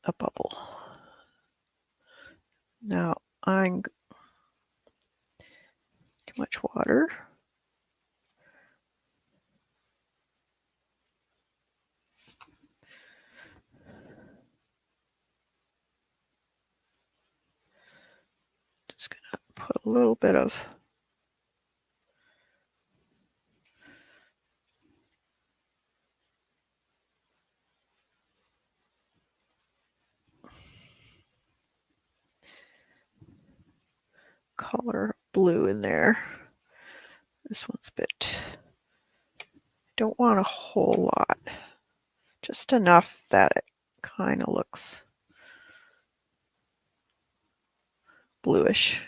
a bubble. Now, I'm too much water. Just gonna put a little bit of color blue in there. This one's a bit, don't want a whole lot, just enough that it kind of looks bluish.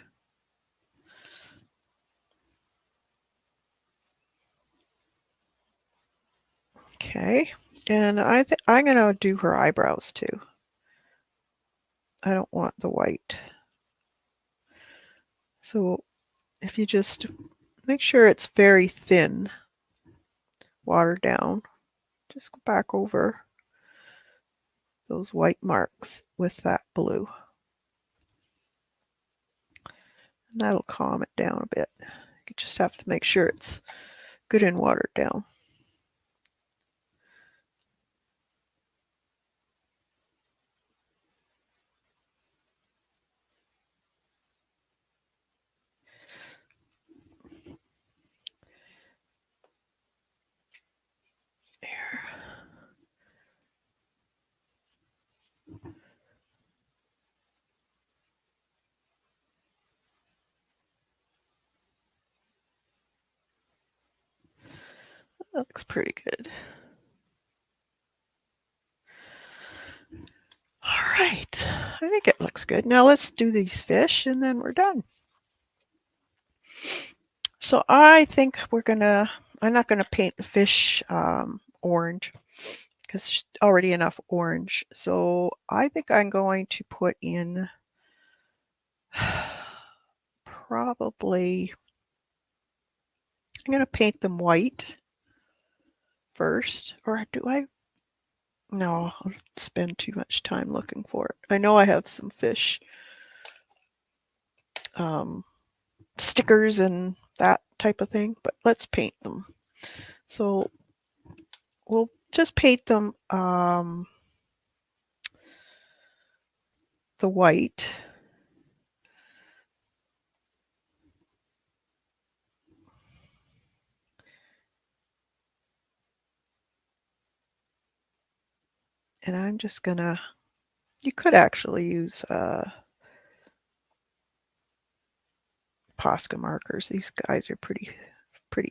Okay, and I'm gonna do her eyebrows too. I don't want the white. So if you just make sure it's very thin, watered down, just go back over those white marks with that blue. And that'll calm it down a bit. You just have to make sure it's good and watered down. There. That looks pretty good. All right, I think it looks good. Now let's do these fish and then we're done. So I think I'm not gonna paint the fish orange because there's already enough orange. So I think I'm going to put in probably, I'm going to paint them white first, or do I? No, I'll spend too much time looking for it. I know I have some fish stickers and that type of thing, but let's paint them. So we'll just paint them the white. And I'm just gonna, you could actually use Posca markers. These guys are pretty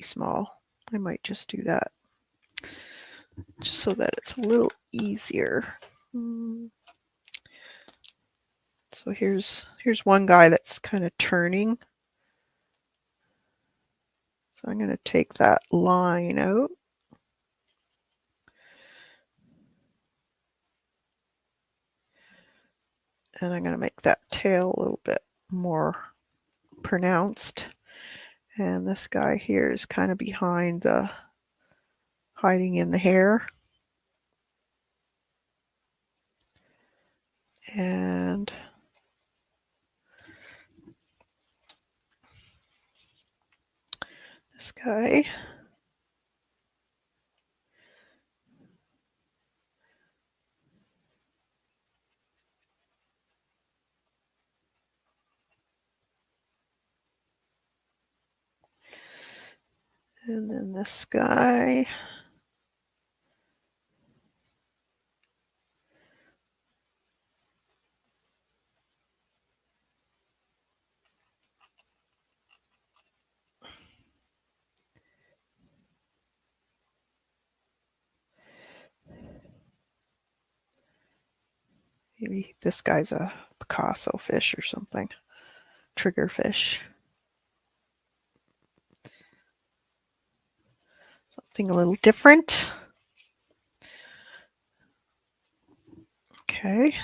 small. I might just do that just so that it's a little easier. So here's one guy that's kind of turning. So I'm going to take that line out. And I'm going to make that tail a little bit more pronounced. And this guy here is kind of behind the, hiding in the hair. And this guy. And then this guy. Maybe this guy's a Picasso fish or something. Trigger fish. Something a little different. Okay.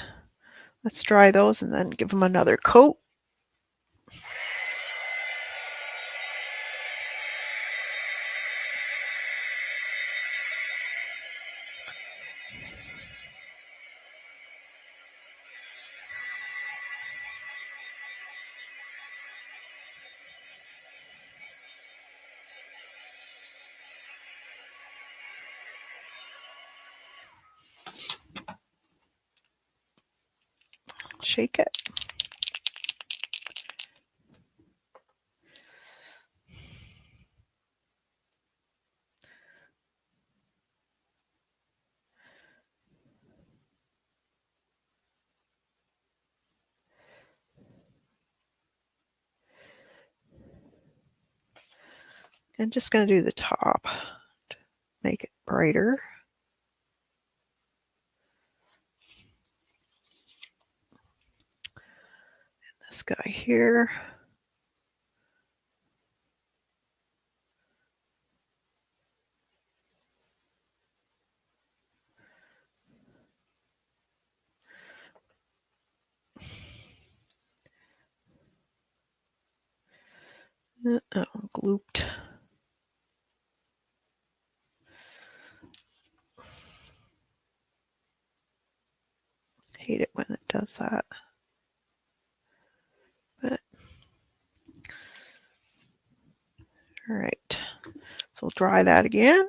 Let's dry those and then give them another coat. Shake it. I'm just going to do the top to make it brighter. And this guy here. Oh, glooped. Hate it when it does that. But all right. So we'll dry that again.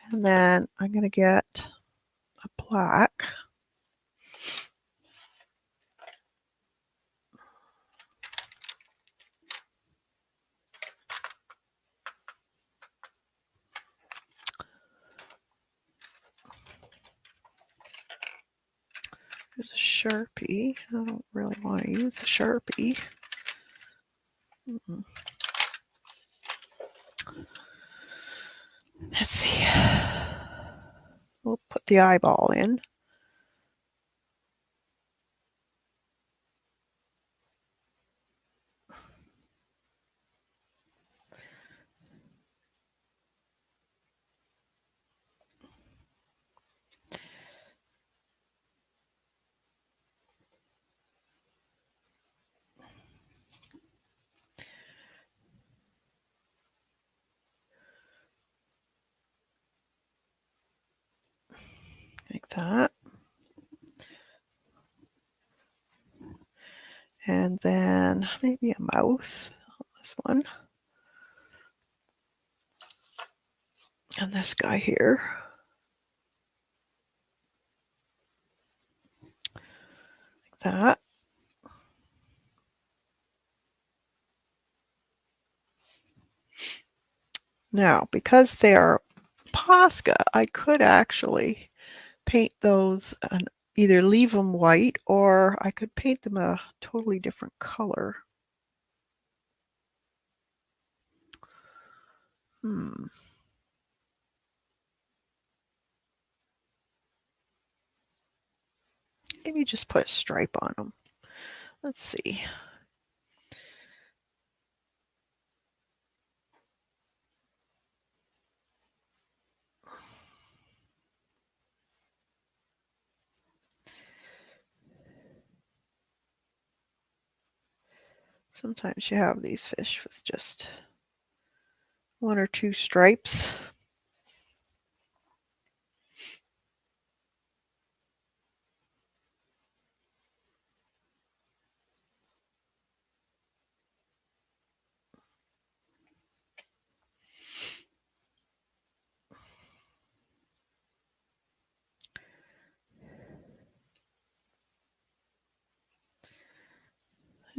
And then I'm going to get a black. Sharpie. I don't really want to use a Sharpie. Let's see. We'll put the eyeball in. Like that. And then maybe a mouth on this one. And this guy here. Like that. Now, because they are Posca, I could actually paint those and either leave them white or I could paint them a totally different color. Maybe just put a stripe on them. Let's see. Sometimes you have these fish with just one or two stripes.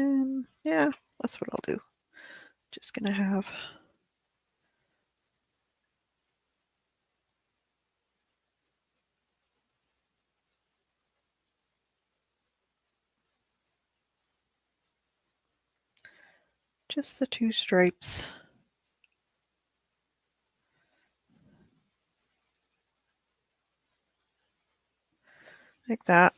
And yeah, that's what I'll do. Just gonna have just the two stripes. Like that.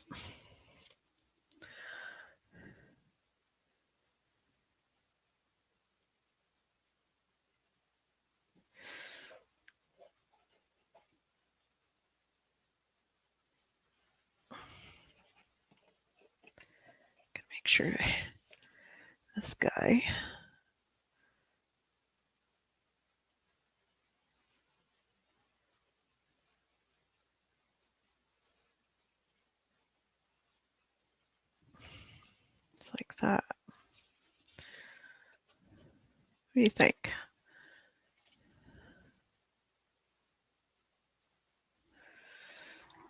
Gotta make sure this guy. It's like that. What do you think?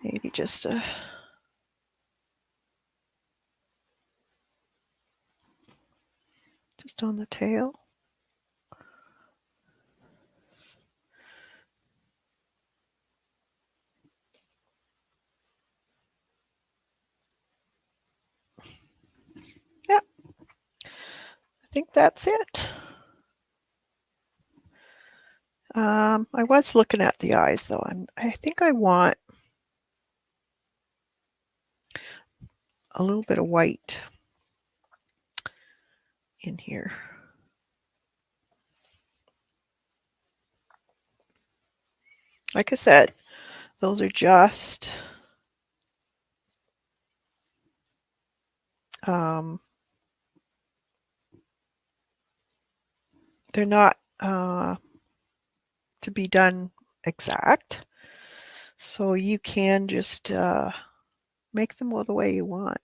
Maybe just on the tail. Yeah, I think that's it. I was looking at the eyes though. I think I want a little bit of white in here. Like I said, those are just they're not to be done exact. So you can just make them all the way you want.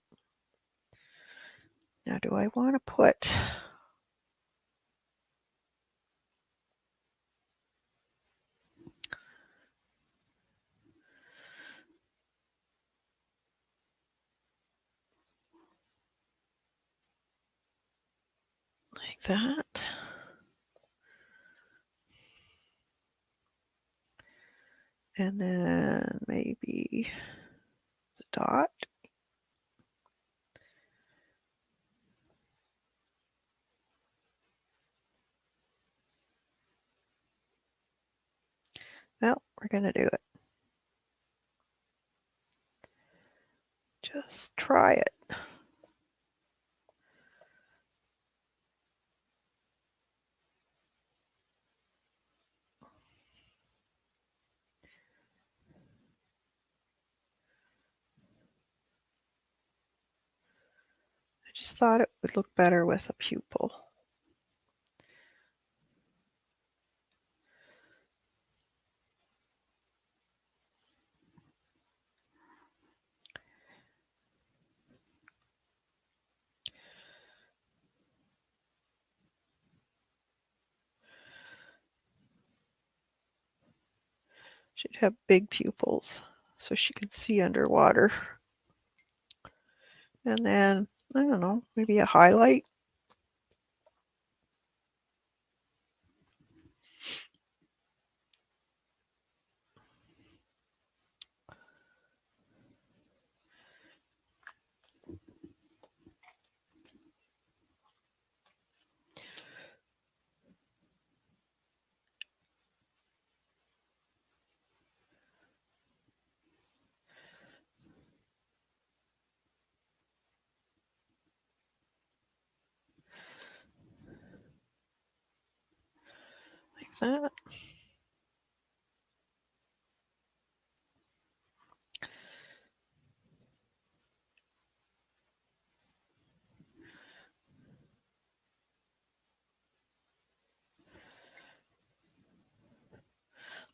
Now, do I want to put like that? And then maybe the dot. We're going to do it. Just try it. I just thought it would look better with a pupil. Should have big pupils so she can see underwater. And then, I don't know, maybe a highlight. Like that.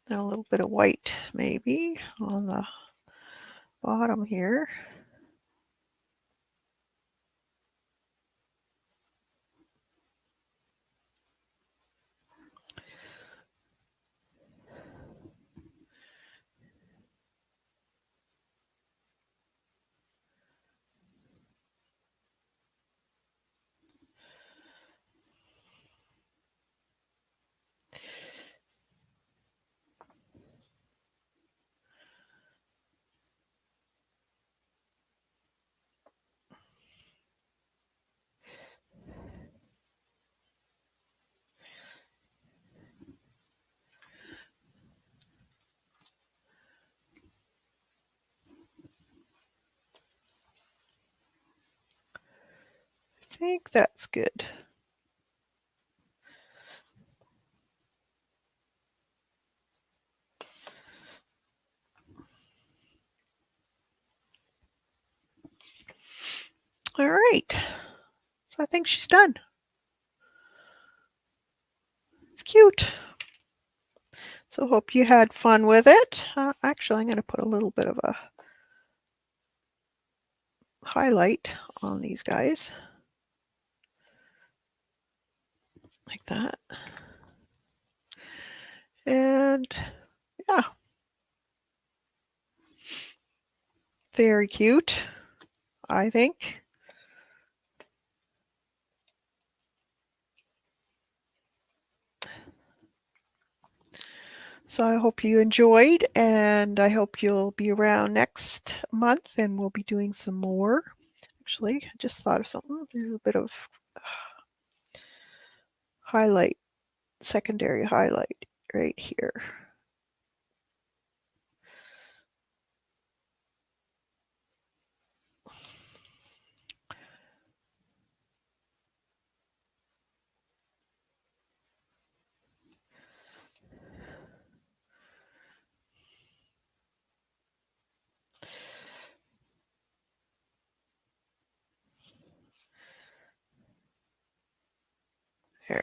And a little bit of white maybe on the bottom here. I think that's good. All right. So I think she's done. It's cute. So hope you had fun with it. Actually, I'm going to put a little bit of a highlight on these guys. Like that. And yeah. Very cute, I think. So I hope you enjoyed, and I hope you'll be around next month, and we'll be doing some more. Actually, I just thought of something. There's a bit of highlight, secondary highlight right here. There.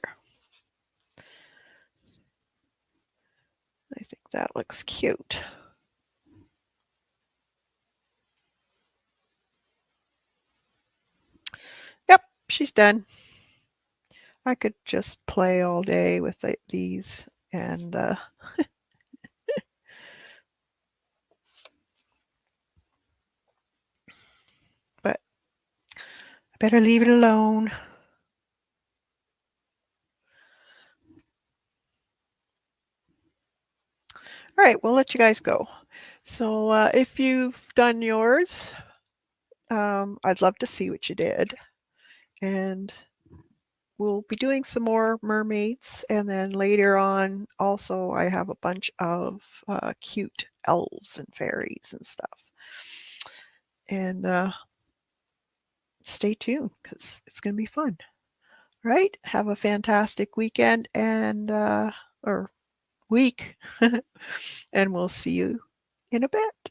I think that looks cute. Yep, she's done. I could just play all day with these and but I better leave it alone. All right, we'll let you guys go. So if you've done yours, I'd love to see what you did. And we'll be doing some more mermaids, and then later on, also, I have a bunch of cute elves and fairies and stuff. And stay tuned because it's going to be fun. Right? Have a fantastic weekend and or week, and we'll see you in a bit.